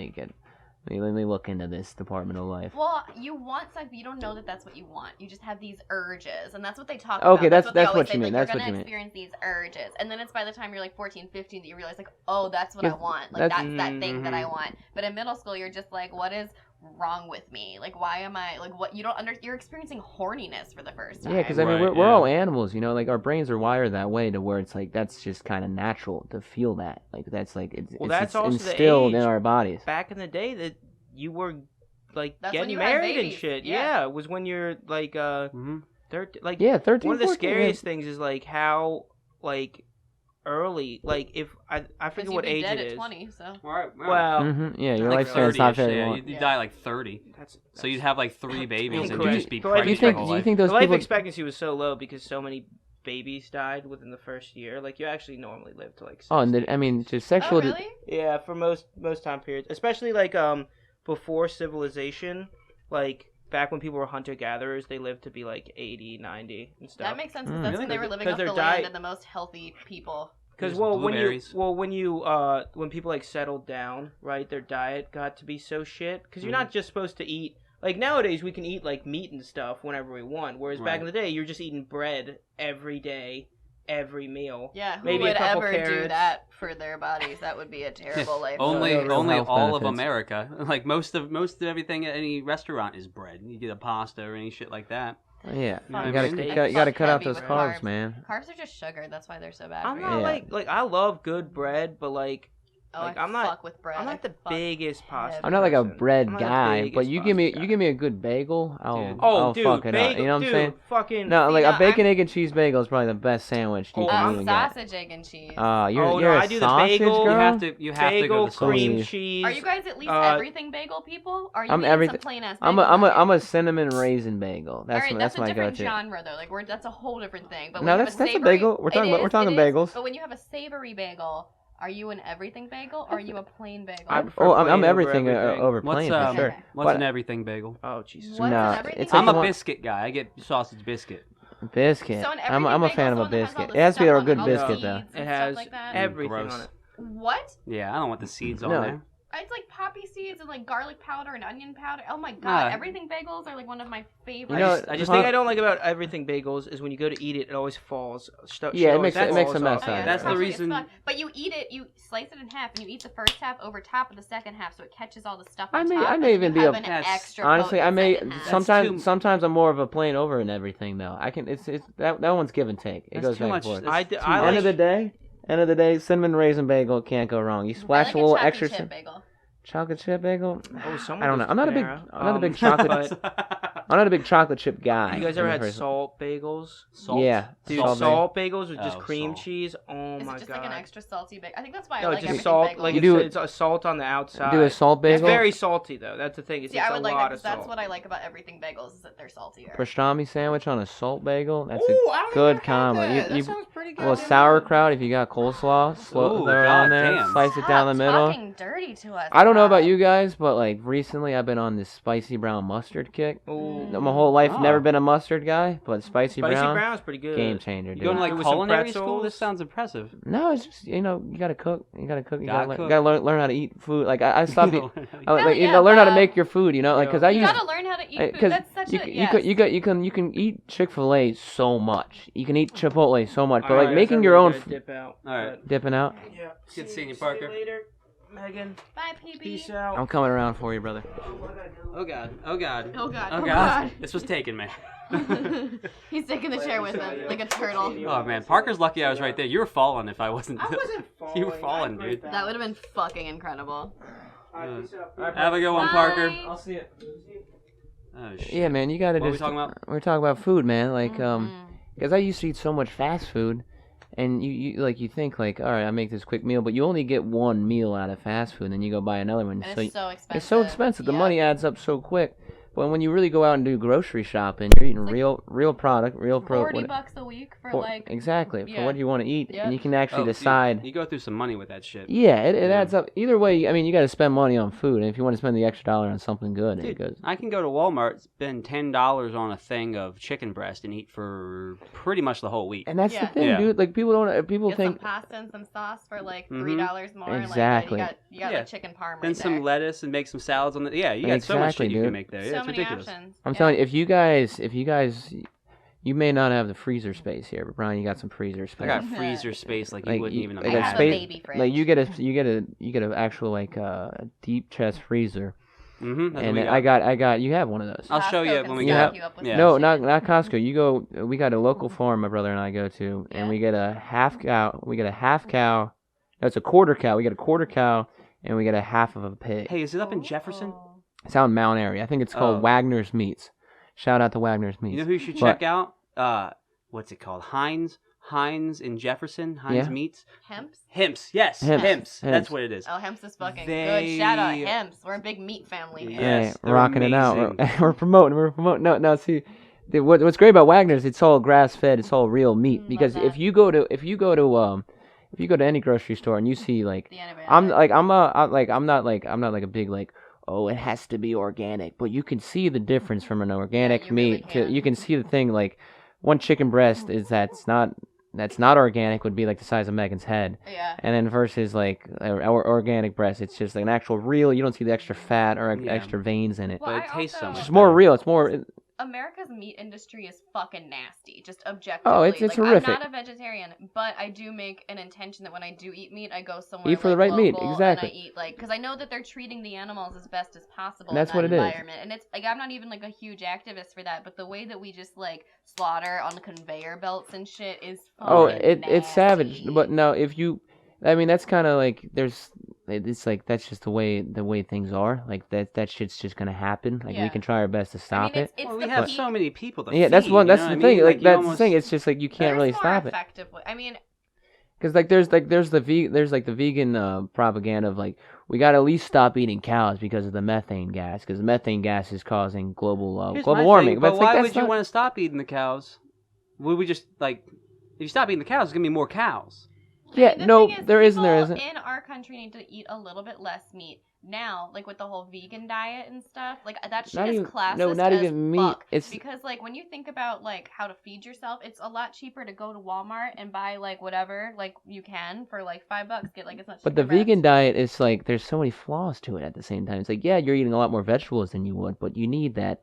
me look into this department of life. Well, you want sex, but you don't know that that's what you want. You just have these urges, and that's what they talk Okay, about. that's they what always you say, mean, Like, that's you're what you gonna mean. experience these urges, and then it's by the time you're like 14, 15 that you realize like, oh, that's what I Yes, want. Like that's- that's that thing that I Mhm. want. But in middle school, you're just like, what is wrong with me? Like, why am I like what you don't you're experiencing horniness for the first time. Yeah, because I mean, we're all animals, you know. Like our brains are wired that way to where it's like that's just kind of natural to feel that. Like that's like it's also instilled the age in our bodies. Back in the day that you were like That's when getting you had married and babies. shit. Yeah. It was when you're like 13. 13, One of the 14, scariest things is like how like early, like if I forget what age dead it at is. 20, so. Well, yeah, your like lifespan is not 30-ish, very yeah, long. you die like 30. that's So you'd have like 3 babies and incorrect. you'd just be The life pregnant Do your you whole think? Do you life. think those the life people? expectancy was so low because so many babies died within the first year. Like you actually normally live to like 60. Oh, and I mean, just sexual. Oh, really? Yeah, for most time periods, especially like before civilization, like back when people were hunter gatherers, they lived to be like 80, 90 and stuff. That makes sense because that's when they were living off their the land and the most healthy people. Because when people like settled down, right, their diet got to be so shit. Because you're not just supposed to eat like nowadays we can eat like meat and stuff whenever we want. Whereas back in the day, you're just eating bread every day, every meal. Yeah, who maybe would a couple ever do carrots. that for their bodies? That would be a terrible life. only real health all of benefits. America. Like most of everything at any restaurant is bread. You get a pasta or any shit like that. Yeah, Fuck you gotta steak. you gotta cut out Heavy those with carbs, man. Carbs are just sugar. That's why they're so bad. I'm for not you. like I love good bread, but like I I'm not fuck with bread. I'm not the biggest pasta. I'm not like a person. bread I'm not the guy, but biggest you give pasta me a good bagel, I'll dude, fuck it bagel, up. You know what I'm dude, saying? Fucking No, like no, a bacon, egg, and cheese bagel is probably the best sandwich you can even get. sausage, egg, and cheese. You're I a do the sausage bagel. girl. You have to go bagel, to cream sausage. cheese. Are you guys at least everything bagel people? Or are you I'm eating everything- some plain ass I'm bagel? I'm a cinnamon raisin bagel. That's Alright, that's that's my a different go-to. genre though. Like that's a whole different thing. But No, when you that's have a savory, bagel. We're talking it is, bagels. But when you have a savory bagel, are you an everything bagel or are you a plain bagel? I prefer I'm plain everything over over plain for sure. What's But- an everything bagel? Oh Jesus. What's No, an everything it's bagel? I'm like a the biscuit guy. I get sausage biscuit. Biscuit. So an I'm everything a fan of bagel a is the one that has all biscuit. the It has to be stuff a on good all the biscuit seeds though. and It stuff has like that? everything Gross. on it. What? Yeah, I don't want the seeds on No. there. It's like poppy seeds and like garlic powder and onion powder. Oh my god, Nah. everything bagels are like one of my favorites. You know, I just think I don't like about everything bagels is when you go to eat it, it always falls. Yeah, it always makes a falls mess off. out of it. That's the probably reason- as fuck. But you eat it, you slice it in half, and you eat the first half over top of the second half, so it catches all the stuff I on may- top. I and may then even you be have a- an That's- extra Honestly, I potent may second half. sometimes I'm more of a plain over and everything though. I can it's that one's give and take. It That's goes too back much. and forth. That's too I much. End of the day, cinnamon raisin bagel can't go wrong. You I splash like a little chocolate extra chip bagel. chocolate chip bagel. Oh, someone I don't know. goes I'm not a big chocolate. I'm not a big chocolate chip guy. You guys ever in the had first- salt bagels? Salt? Yeah, Dude, salt salt bagels with just Oh, cream salt. cheese. Oh Is my it just god. like an extra salty bagel? I think that's why I No, like just everything salt. bagel. Like You do it's a salt on the outside. Do a salt It's bagel. very salty though. That's the thing. It's See, I a would like lot that of 'cause salt. that's what I like about everything bagels is that they're saltier. Pastrami sandwich on a salt bagel. That's Ooh, a I don't good even have combo. that. That You sounds pretty good. well, sauerkraut if you got coleslaw, throw Ooh, it on there, goddamn. slice it down the Stop middle. talking dirty to us. I don't know about Bob. you guys, but like recently I've been on this spicy brown mustard kick. Ooh. My whole life Oh. never been a mustard guy, but spicy Spicy brown, brown's pretty good. game changer, You dude. going to like With some culinary school? pretzels? This sounds impressive. No, it's just you gotta cook. You gotta Gotta learn how to eat food. Like I stopped. Hell Like, yeah, learn how to Bob. make your food. Like because I You use gotta learn how to eat food. because That's such you, a you, yes. you can eat Chick-fil-A so much. You can eat Chipotle so much, but All like right, making guys, your I'm own gonna dip out. All right. dipping out. But, yeah. Good seeing you, See Parker. later, Megan. Bye, PB. Peace out. I'm coming around for you, brother. Oh god. Oh god. Oh god. Oh god. This was taken, man. He's taking the chair with him like a turtle. Oh man, Parker's lucky I was right there. You were falling if I wasn't. I wasn't falling. You were falling, dude. That would have been fucking incredible. Alright, peace out. Have a good one, Bye. Parker. I'll see you. Oh shit. Yeah, man, you gotta What are we just. talking about? We're talking about food, man. Like Mhm. because I used to eat so much fast food, and you think like, all right, I make this quick meal, but you only get one meal out of fast food, and then you go buy another one. And So it's so expensive. it's so expensive. The Yeah. money adds up so quick. But when you really go out and do grocery shopping, you're eating like real product, real pro. $40 a week for like. exactly for yeah. what you want to eat, Yep. and you can actually Oh, decide. You go through some money with that shit. Yeah, it Yeah. adds up. Either way, I mean, you got to spend money on food, and if you want to spend the extra dollar on something good, it Dude, goes. I can go to Walmart, spend $10 on a thing of chicken breast, and eat for pretty much the whole week. And that's Yeah. the thing, Yeah. dude. Like people don't. People Get think. some pasta and some sauce for like Mhm. $3 more. Exactly. Like, you got Yeah. like chicken parm right Then some there. lettuce and make some salads on the. Yeah, you got so much Exactly, shit you dude. can make there. Yeah, So it's many ridiculous. options. I'm Yeah. telling you, if you guys, you may not have the freezer space here, but Brian, you got some freezer space. I got freezer space like you Like, wouldn't you- even like I a imagine. have a space- baby fridge. Like you get an actual like deep chest freezer, Mm-hmm. And I got. You have one of those. I'll show you Costco when we can get. stock you up with Yeah. some No, shit. not Costco. You go. We got a local farm. My brother and I go to, and Yeah. we get a half cow. We get a half cow. No, it's a quarter cow. We get a quarter cow, and we get a half of a pig. Hey, is it up in Jefferson? Oh. It's out in Mount Airy. I think it's called Oh. Wagner's Meats. Shout out to Wagner's Meats. You know who you should But- check out? What's it called? Heinz in Jefferson. Heinz Yeah. Meats. Hemps? Yes. Hemps. Hemps. That's Hemps. what it is. Oh, Hemps is fucking They- good. Shout out Hemps. We're a big meat family here. Yeah. Yes, Hey, they're rocking it out. amazing. We're promoting. No. See, what's great about Wagner's? It's all grass fed. It's all real meat. Love Because that. if you go to any grocery store and you see like The antibiotic. I'm not like a big like, oh, it has to be organic, but you can see the difference from an organic you really meat to can. you can see the thing like one chicken breast is that's not organic would be like the size of Megan's head, Yeah. and then versus like our organic breast, it's just like an actual real. You don't see the extra fat or Yeah. extra veins in it. Well, But it I tastes so also- much. It's just more real. It's more. America's meat industry is fucking nasty, just objectively. Oh, it's like, horrific. I'm not a vegetarian, but I do make an intention that when I do eat meat, I go somewhere Eat for the like, right meat, local, exactly. And I eat because I know that they're treating the animals as best as possible And that's in that what it is. environment. And it's like I'm not even like a huge activist for that, but the way that we just like slaughter on the conveyor belts and shit is fucking Oh, it's savage. nasty. But no, I mean, that's kind of like it's like that's just the way things are. Like that shit's just gonna happen. Like we Yeah. can try our best to stop it's, it. It's Well, the we have peak- so many people to Yeah, that's feed, one. That's you the know what I thing. mean? Like you that's almost- the thing. It's just like you can't There's really more stop it. effective way. I mean, Because there's the vegan propaganda of like we gotta at least stop eating cows because of the methane gas, because the methane gas is causing global Here's my warming. thing, but it's like, why that's would you not- want to stop eating the cows? Would we just like if you stop eating the cows, there's gonna be more cows. Yeah, the no, thing is, there isn't. There people isn't. in our country need to eat a little bit less meat now, like with the whole vegan diet and stuff. Like that shit Not is even- classist no, not as even meat. fuck. It's- because like when you think about like how to feed yourself, it's a lot cheaper to go to Walmart and buy like whatever like you can for like $5. Get like as much. But the chicken breast. vegan diet is like there's so many flaws to it at the same time. It's like, yeah, you're eating a lot more vegetables than you would, but you need the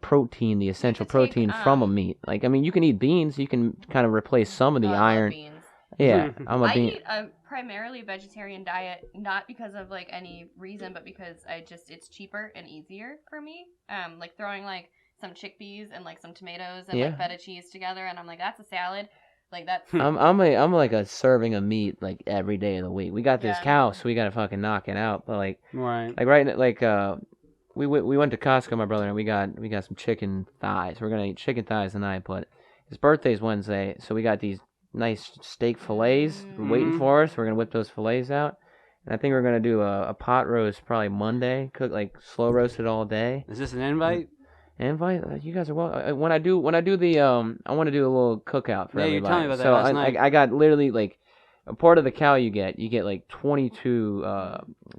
protein, the essential take, protein from a meat. Like I mean, you can eat beans, you can kind of replace some of the Oh, I love iron. beans. Yeah, I'm a I bean. eat a primarily vegetarian diet, not because of like any reason, but because it's cheaper and easier for me. Like throwing like some chickpeas and like some tomatoes and like Yeah. feta cheese together, and I'm like, that's a salad. Like that's I'm like a serving of meat like every day of the week. We got this Yeah. cow, so we gotta fucking knock it out. But like Right. we went to Costco, my brother, and we got some chicken thighs. We're gonna eat chicken thighs tonight, but his birthday's Wednesday, so we got these nice steak fillets waiting Mhm. for us. We're gonna whip those fillets out, and I think we're gonna do a pot roast probably Monday. Cook like slow roasted all day. Is this an invite? Invite you guys are well. When I do the I want to do a little cookout for Yeah, you were everybody. telling me about that so last night. I got literally like a part of the cow you get like 22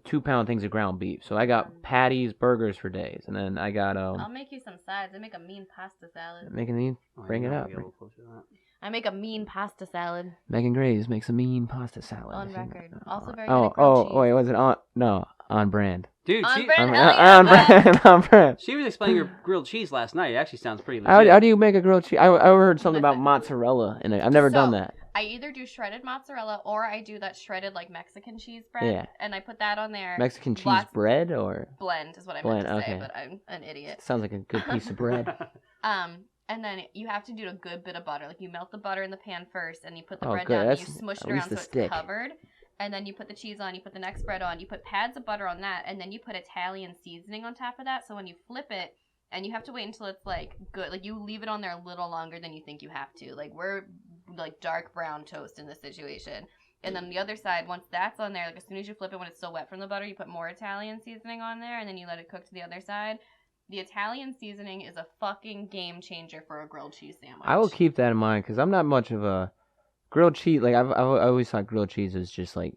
2-pound things of ground beef. So I got patties, burgers for days, and then I got I'll make you some sides. I make a mean pasta salad. making the Oh, bring yeah, it we'll up. get a little closer to that. I make a mean pasta salad Megan Graves makes a mean pasta salad. on record. Also very good Oh at grilled cheese. wait, was it on? No, on brand. Dude, On she, brand. On, Hell yeah, on brand. On brand. she was explaining your grilled cheese last night. It actually sounds pretty How legit. do you make a grilled cheese? I heard something about Listen. mozzarella, and I've never done So, that. I either do shredded mozzarella or I do that shredded like Mexican cheese bread, Yeah. and I put that on there. Mexican cheese Lots- bread or blend is what I Blend, meant to say, okay. but I'm an idiot. sounds like a good piece of bread. And then you have to do a good bit of butter. Like you melt the butter in the pan first, and you put the Oh, bread good. down, and you That's smush it at around least so a it's stick. covered. And then you put the cheese on, you put the next bread on, you put pads of butter on that, and then you put Italian seasoning on top of that. So when you flip it, and you have to wait until it's like good, like you leave it on there a little longer than you think you have to. Like we're like dark brown toast in this situation. And then the other side, once that's on there, like as soon as you flip it when it's still wet from the butter, you put more Italian seasoning on there, and then you let it cook to the other side. The Italian seasoning is a fucking game changer for a grilled cheese sandwich. I will keep that in mind because I'm not much of a grilled cheese. Like I always thought grilled cheese is just like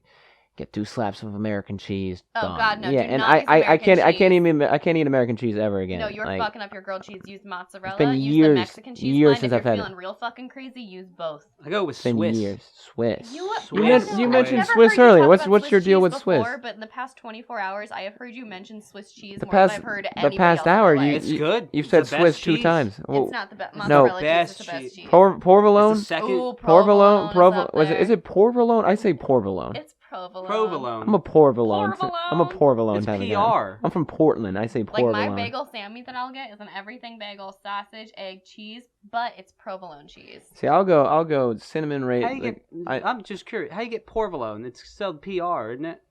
get 2 slaps of American cheese. Oh, done. God, no, Yeah, do and not use I American can't eat American cheese ever again. No, you're like, fucking up your grilled cheese. Use mozzarella. It's been use years- the Mexican cheese years blend. since If I've you're had it. feeling real fucking crazy, use both. I go with It's been Swiss. years. Swiss. You Swiss. I You know, mentioned I've never Swiss heard you earlier. talk What's about what's your Swiss deal cheese with Swiss? before, But in the past 24 hours, I have heard you mention Swiss cheese The more past- than I've heard the anybody past else in my hour, life. It's good. You've It's said the Swiss best 2 cheese. times. It's not the best. No. Mozzarella cheese Best is the best cheese. cheese. Provolone. It's the second. Ooh, Provolone. provolone is up Was it? there. Is it provolone? I say provolone. It's provolone. Provolone. I'm a porvalone. Porvalone? I'm a porvalone It's type of PR. guy. I'm from Portland. I say Like my porvalone. bagel Sammy that I'll get is an everything bagel, sausage, egg, cheese, but it's provolone cheese. See, I'll go cinnamon How raisin. you get? I'm just curious. How you get porvalone? It's spelled PR, isn't it?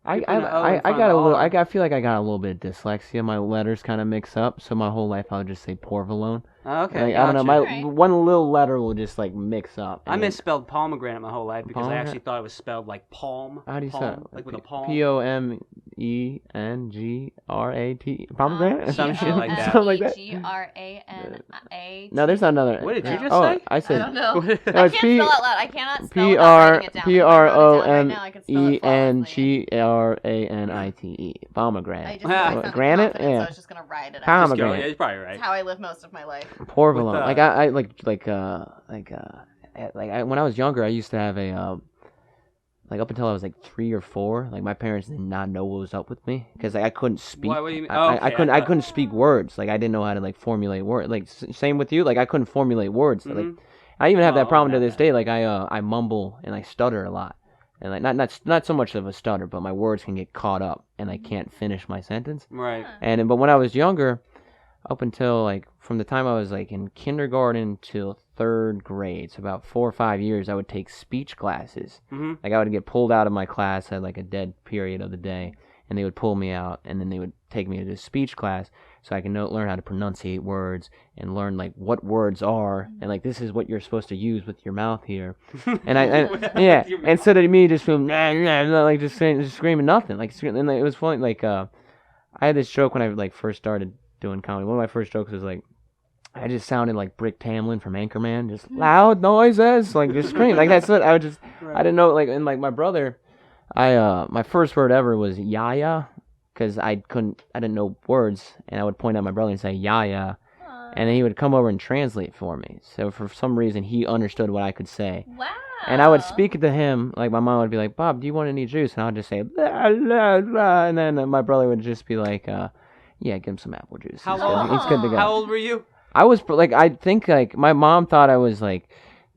I You put an O in front got of a little. R. I feel like I got a little bit of dyslexia. My letters kind of mix up, so my whole life I'll just say porvalone. Okay. Like, I don't know. My Alright. one little letter will just like mix up. I and misspelled pomegranate my whole life because I Pomegranate? actually thought it was spelled like palm. How do you say palm, it? like with a palm? POMENGRAT. Pomegranate. Some shit like that. Something like that. P-O-M-E-G-R-A-N-A. No, there's not another. What did you just oh, say? I I said don't know. What- I No, can't it's spell out loud. I cannot spell without writing it down. If I wrote it down right now, I could spell it flawlessly. PROMENGRANITE. I Pomegranate. just sounded Granite? confident, so Yeah. I was just gonna ride it out. Just go. Pomegranate. Yeah, you're probably right. That's how I live most of my life. Porvalone. With, Like I when I was younger, I used to have a like up until I was like 3 or 4. Like my parents did not know what was up with me because like, I couldn't speak. What do you mean? I Okay, couldn't. I thought- couldn't speak words. Like I didn't know how to like formulate words. Like same with you. Like I couldn't formulate words. Like Mhm. I even have Oh, that problem to okay. this day. Like I mumble and I stutter a lot. And like not so much of a stutter, but my words can get caught up and I can't finish my sentence. Right. But when I was younger, up until like from the time I was like in kindergarten till 3rd grade, so about 4 or 5 years, I would take speech classes. Mm-hmm. Like I would get pulled out of my class at like a dead period of the day, and they would pull me out, and then they would take me to this speech class so I can learn how to pronunciate words and learn like what words are, and like this is what you're supposed to use with your mouth here. And yeah, instead of me just from like just screaming nothing, like and like, it was funny. Like I had this joke when I like first started doing comedy. One of my first jokes was like, I just sounded like Brick Tamlin from Anchorman, just loud noises, like just scream. Like that's what I would just. Right. I didn't know. Like and like my brother, my first word ever was yaya, because I didn't know words, and I would point at my brother and say yaya, and then he would come over and translate for me. So for some reason he understood what I could say. Wow. And I would speak to him, like my mom would be like, Bob, do you want any juice? And I would just say, blah, blah, blah. And then my brother would just be like, yeah, give him some apple juice. How He's good to go. How old were you? I was, like, I think, like, my mom thought I was, like,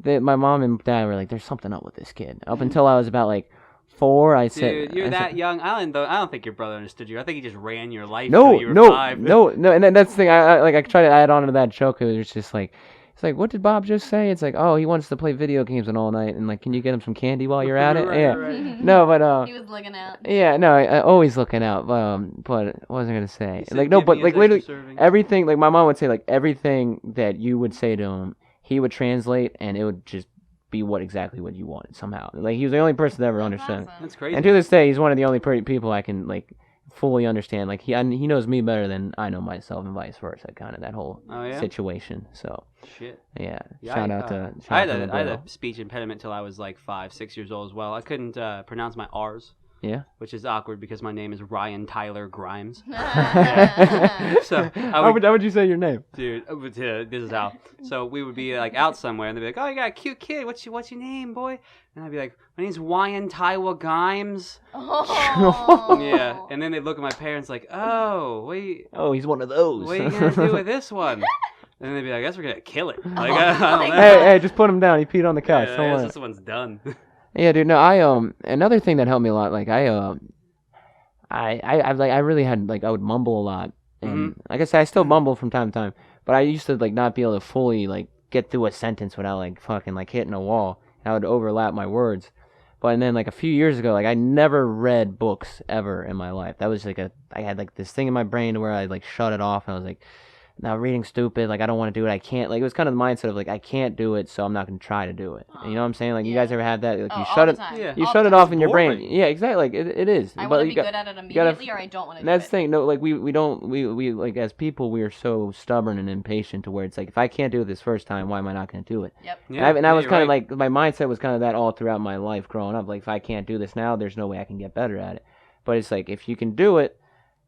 my mom and dad were like, there's something up with this kid. Up until I was about, like, 4, I said... Dude, you're I that said, young. I don't think your brother understood you. I think he just ran your life No, till you were no, 5. no, and then that's the thing, I tried to add on to that joke, it was just like, it's like, what did Bob just say? It's like, oh, he wants to play video games all night, and like, can you get him some candy while you're at it? Right, Yeah. right. No, but He was looking out. yeah, no, I always looking out. But what was I gonna say? He said, Like no, "Give but me like his literally extra serving." everything. Like my mom would say, like everything that you would say to him, he would translate, and it would just be exactly what you wanted somehow. Like he was the only person that ever That's understood. awesome. That's crazy. And to this day, he's one of the only people I can like fully understand. Like he knows me better than I know myself, and vice versa. Kind of that whole Oh, yeah? situation. So Shit. yeah, Yeah, shout I out to I had the I had bro. a speech impediment till I was like 5, 6 years old as well. I couldn't pronounce my R's. Yeah. Which is awkward because my name is Ryan Tyler Grimes. So How would you say your name? Dude, this is how. So we would be like out somewhere, and they'd be like, "Oh, you got a cute kid. What's your name, boy?" And I'd be like, "My name's Ryan Tyler Grimes." Oh. Yeah. And then they'd look at my parents like, "Oh, wait, Oh, he's one of those. what are you gonna do with this one?" And then they'd be like, "I guess we're gonna kill it." Like, I don't know. Hey, just put him down. He peed on the couch. Yeah, Don't I guess worry. this one's done. Yeah, dude. No, I another thing that helped me a lot. Like I really had like I would mumble a lot, and like I said, I still mumble from time to time. But I used to like not be able to fully like get through a sentence without like fucking like hitting a wall. I would overlap my words. But then like a few years ago, like I never read books ever in my life. That was like I had like this thing in my brain where I like shut it off, and I was like, now reading's stupid, like I don't want to do it, I can't, like it was kind of the mindset of like I can't do it, so I'm not going to try to do it. You know what I'm saying? Like you guys ever had that? Like you shut it, you shut it off in your brain. Yeah, exactly. Like it is. I But want to you be good at it immediately, or I don't want to do it. That's the thing. No, like we don't we like as people we are so stubborn and impatient to where it's like if I can't do it this first time, why am I not going to do it? Yep. Yeah, And I was you're kind of right. like my mindset was kind of that all throughout my life growing up. Like if I can't do this now, there's no way I can get better at it. But it's like if you can do it.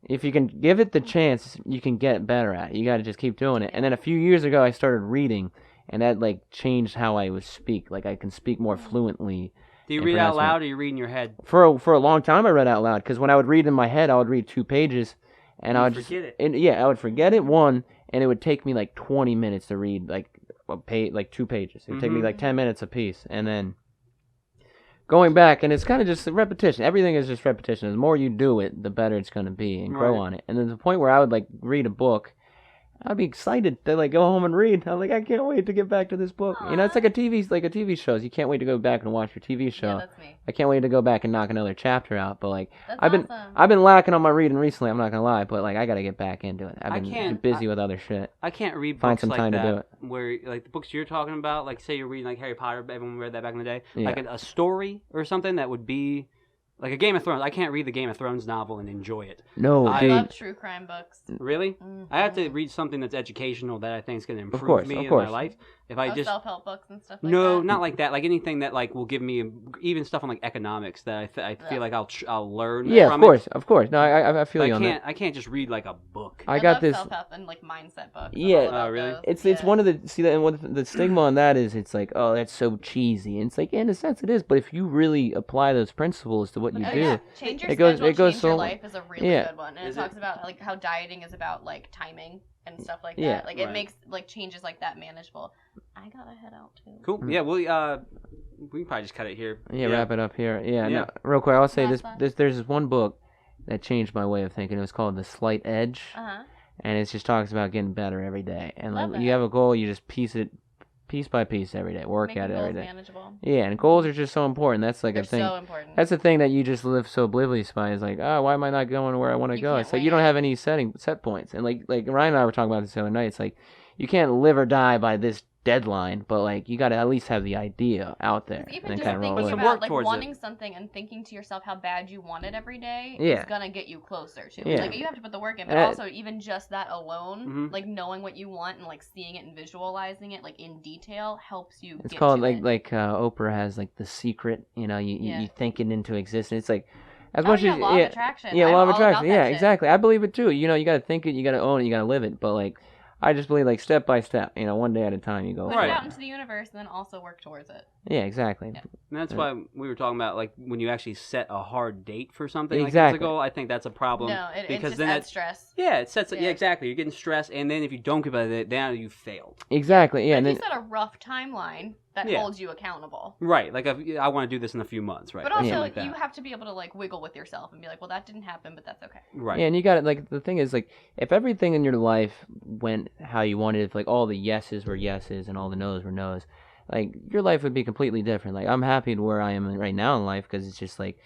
If you can give it the chance, you can get better at it. You got to just keep doing it. And then a few years ago, I started reading, and that like changed how I would speak. Like I can speak more fluently. Do you and read out pronounce loud or you read in your head? For a long time, I read out loud because when I would read in my head, I would read 2 pages, and I would forget it. And, yeah, I would forget it and it would take me like 20 minutes to read like 2 pages. It would take me like 10 minutes a piece, and then going back, and it's kind of just repetition. Everything is just repetition. The more you do it, the better it's going to be and grow on it. And there's a point where I would like read a book. I'd be excited to like go home and read. I'm like, I can't wait to get back to this book. Aww. You know, it's like a TV shows. You can't wait to go back and watch your TV show. Yeah, that's me. I can't wait to go back and knock another chapter out. But like, That's I've awesome. been lacking on my reading recently. I'm not gonna lie, but like I gotta get back into it. I've been can't- busy with other shit. I can't read Find books some like time to that do it. where like the books you're talking about, like say you're reading like Harry Potter, everyone read that back in the day, Yeah. like a story or something that would be like a Game of Thrones. I can't read the Game of Thrones novel and enjoy it. No, I I dude. love true crime books. Really? I have to Mhm. read something that's educational that I think is going to improve course, me of in course. my life. If I just self-help books and stuff like no, that. not like that. Like anything that like will give me even stuff on like economics that I feel like I'll learn. Yeah, from of course. No, I it. feel But you on that. I can't just read like a book. I got love this. self-help and like mindset books. I'm Yeah. all about Oh, really? those. It's one of the and what the stigma on that is. It's like, oh, that's so cheesy. And it's like, in a sense, it is. But if you really apply those principles to what you Oh, do, yeah. Change your it goes- schedule, it goes change your so- life is a really yeah. good one. And Is it it? talks about like how dieting is about like timing and stuff like Yeah. that. Like Right. it makes like changes like that manageable. I gotta head out too. Cool. Yeah, we can probably just cut it here. yeah, wrap it up here. Yeah. Yeah. No, real quick, I'll say Last there's this one book that changed my way of thinking. It was called The Slight Edge, Uh-huh. and it just talks about getting better every day. And Love like it. you have a goal, you just piece by piece every day, work Making at it goals every day. manageable. Yeah, and goals are just so important. That's like They're a thing. so important. That's the thing that you just live so oblivious by. Is like, oh, why am I not going where I want to You go? can't It's like you don't wait. have any set points. And like Ryan and I were talking about this the other night. It's like you can't live or die by this deadline, but like you got to at least have the idea out there Even and then just kind of roll thinking with some it. about work like towards it. wanting something and thinking to yourself how bad you want it every day Yeah. is gonna get you closer to it. Yeah. Like you have to put the work in, but Uh, also even just that alone, Mhm. like knowing what you want and like seeing it and visualizing it like in detail helps you. It's get called to it. Oprah has like The Secret. You know, Yeah. you think it into existence. It's like as Oh, much yeah, as law of attraction. Yeah, I'm law of all about attraction. that Yeah, shit. exactly. I believe it too. You know, you got to think it, you got to own it, you got to live it. But like, I just believe like step by step. You know, one day at a time, you go. Put Right. it out into the universe and then also work towards it. Yeah, exactly. Yeah. And that's why we were talking about like when you actually set a hard date for something Exactly. like as a goal. I think that's a problem. No, it because just then adds it- stress. Yeah, it sets. Yeah. Yeah. Exactly. You're getting stressed, and then if you don't get by it, then you failed. Exactly. Yeah, But and if then you set a rough timeline that Yeah. holds you accountable. Right. Like I want to do this in a few months. Right. But Like also, something like that. you have to be able to like wiggle with yourself and be like, well, that didn't happen, but that's okay. Right. yeah, and you got it. Like the thing is, like if everything in your life went how you wanted, if like all the yeses were yeses and all the nos were nos, like your life would be completely different. Like I'm happy to where I am right now in life because it's just like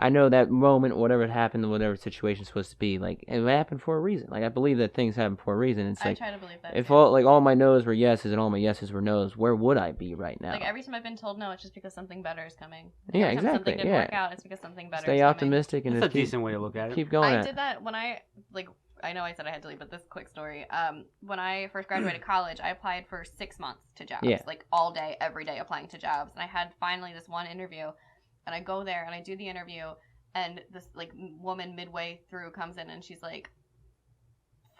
I know that moment, whatever happened, whatever situation is supposed to be, like it happened for a reason. Like I believe that things happen for a reason. It's I like try to believe that. if too. all my nos were yeses and all my yeses were nos, where would I be right now? Like every time I've been told no, it's just because something better is coming. Yeah, every time exactly, Something didn't yeah. work out, it's because something better. Stay is coming. optimistic and That's a just keep, decent way to look at it. keep going. I at did that when I like. I know I said I had to leave, but this quick story. When I first graduated college, I applied for 6 months to jobs, Yeah. like all day, every day applying to jobs. And I had finally this one interview, and I go there and I do the interview, and this like woman midway through comes in and she's like,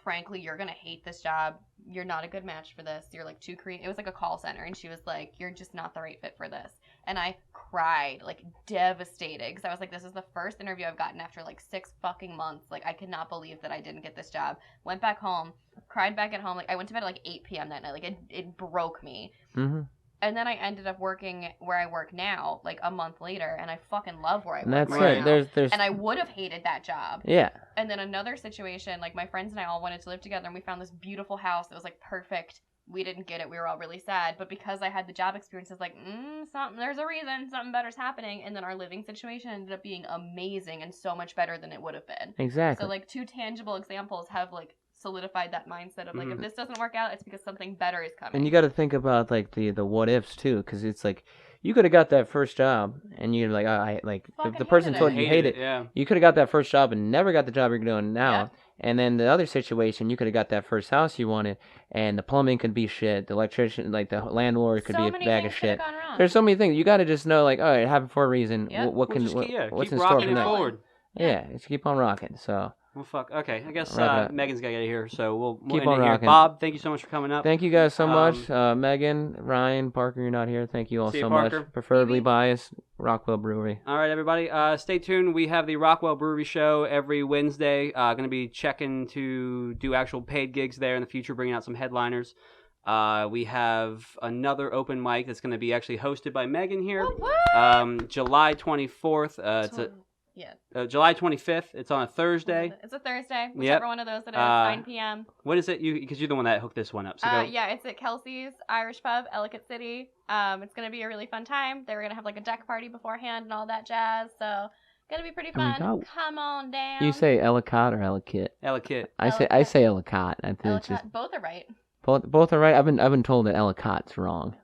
frankly, you're gonna hate this job. You're not a good match for this. You're like too creative. It was like a call center, and she was like, you're just not the right fit for this. And I cried, like devastated, because I was like, this is the first interview I've gotten after like 6 fucking months. Like I could not believe that I didn't get this job. Went back home, cried back at home. Like I went to bed at like 8 p.m. that night. Like it broke me. Mm-hmm. And then I ended up working where I work now, like a month later, and I fucking love where I And work that's right it. now. There's And I would have hated that job. yeah. And then another situation, like my friends and I all wanted to live together, and we found this beautiful house that was like perfect. We didn't get it. We were all really sad. But because I had the job experience, I was like, there's a reason. Something better's happening. And then our living situation ended up being amazing and so much better than it would have been. Exactly. So like 2 tangible examples have like solidified that mindset of like, if this doesn't work out, it's because something better is coming. And you got to think about like the what ifs too, because it's like you could have got that first job and you're like, I like Fucking the person hated told it. you hate it. Yeah. You could have got that first job and never got the job you're doing now. Yeah. And then the other situation, you could have got that first house you wanted, and the plumbing could be shit. The electrician, like the landlord, could so be a many bag things of could have shit. gone wrong. There's so many things you got to just know. Like, all right, it happened for a reason. Yep. What can Well, just what's keep in store rocking from it that? forward. Yeah, just keep on rocking. So Well, fuck. Okay, I guess Wrap it up. Megan's gotta get here, so we'll Keep end on it here. rocking. Bob, thank you so much for coming up. thank you guys so much. Um, Megan, Ryan, Parker, you're not here. Thank you all See you, so Parker. much. Preferably Maybe. biased. Rockwell Brewery. All right, everybody. Stay tuned. We have the Rockwell Brewery Show every Wednesday. Going to be checking to do actual paid gigs there in the future, bringing out some headliners. We have another open mic that's going to be actually hosted by Megan here. What? July 24th. July 25th. It's on a Thursday. It's a Thursday. Whichever one of those it is. 9 p.m. What is it? Because you're the one that hooked this one up. So yeah, it's at Kelsey's Irish Pub, Ellicott City. It's gonna be a really fun time. They were gonna have like a deck party beforehand and all that jazz. So gonna be pretty fun. Come on down. You say Ellicott or Ellicott? Ellicott. I say Ellicott. I think it's just both are right. both are right. I've been told that Ellicott's wrong.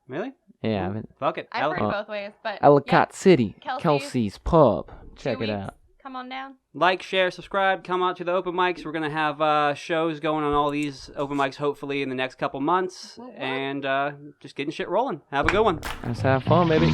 Really? Yeah. Fuck it. I've heard both ways, but Ellicott City, Kelsey's Kelsey's Pub. Check 2 it weeks. out. Come on down. Like, share, subscribe. Come out to the open mics. We're gonna have shows going on all these open mics hopefully in the next couple months, and just getting shit rolling. Have a good one. Let's have fun, baby.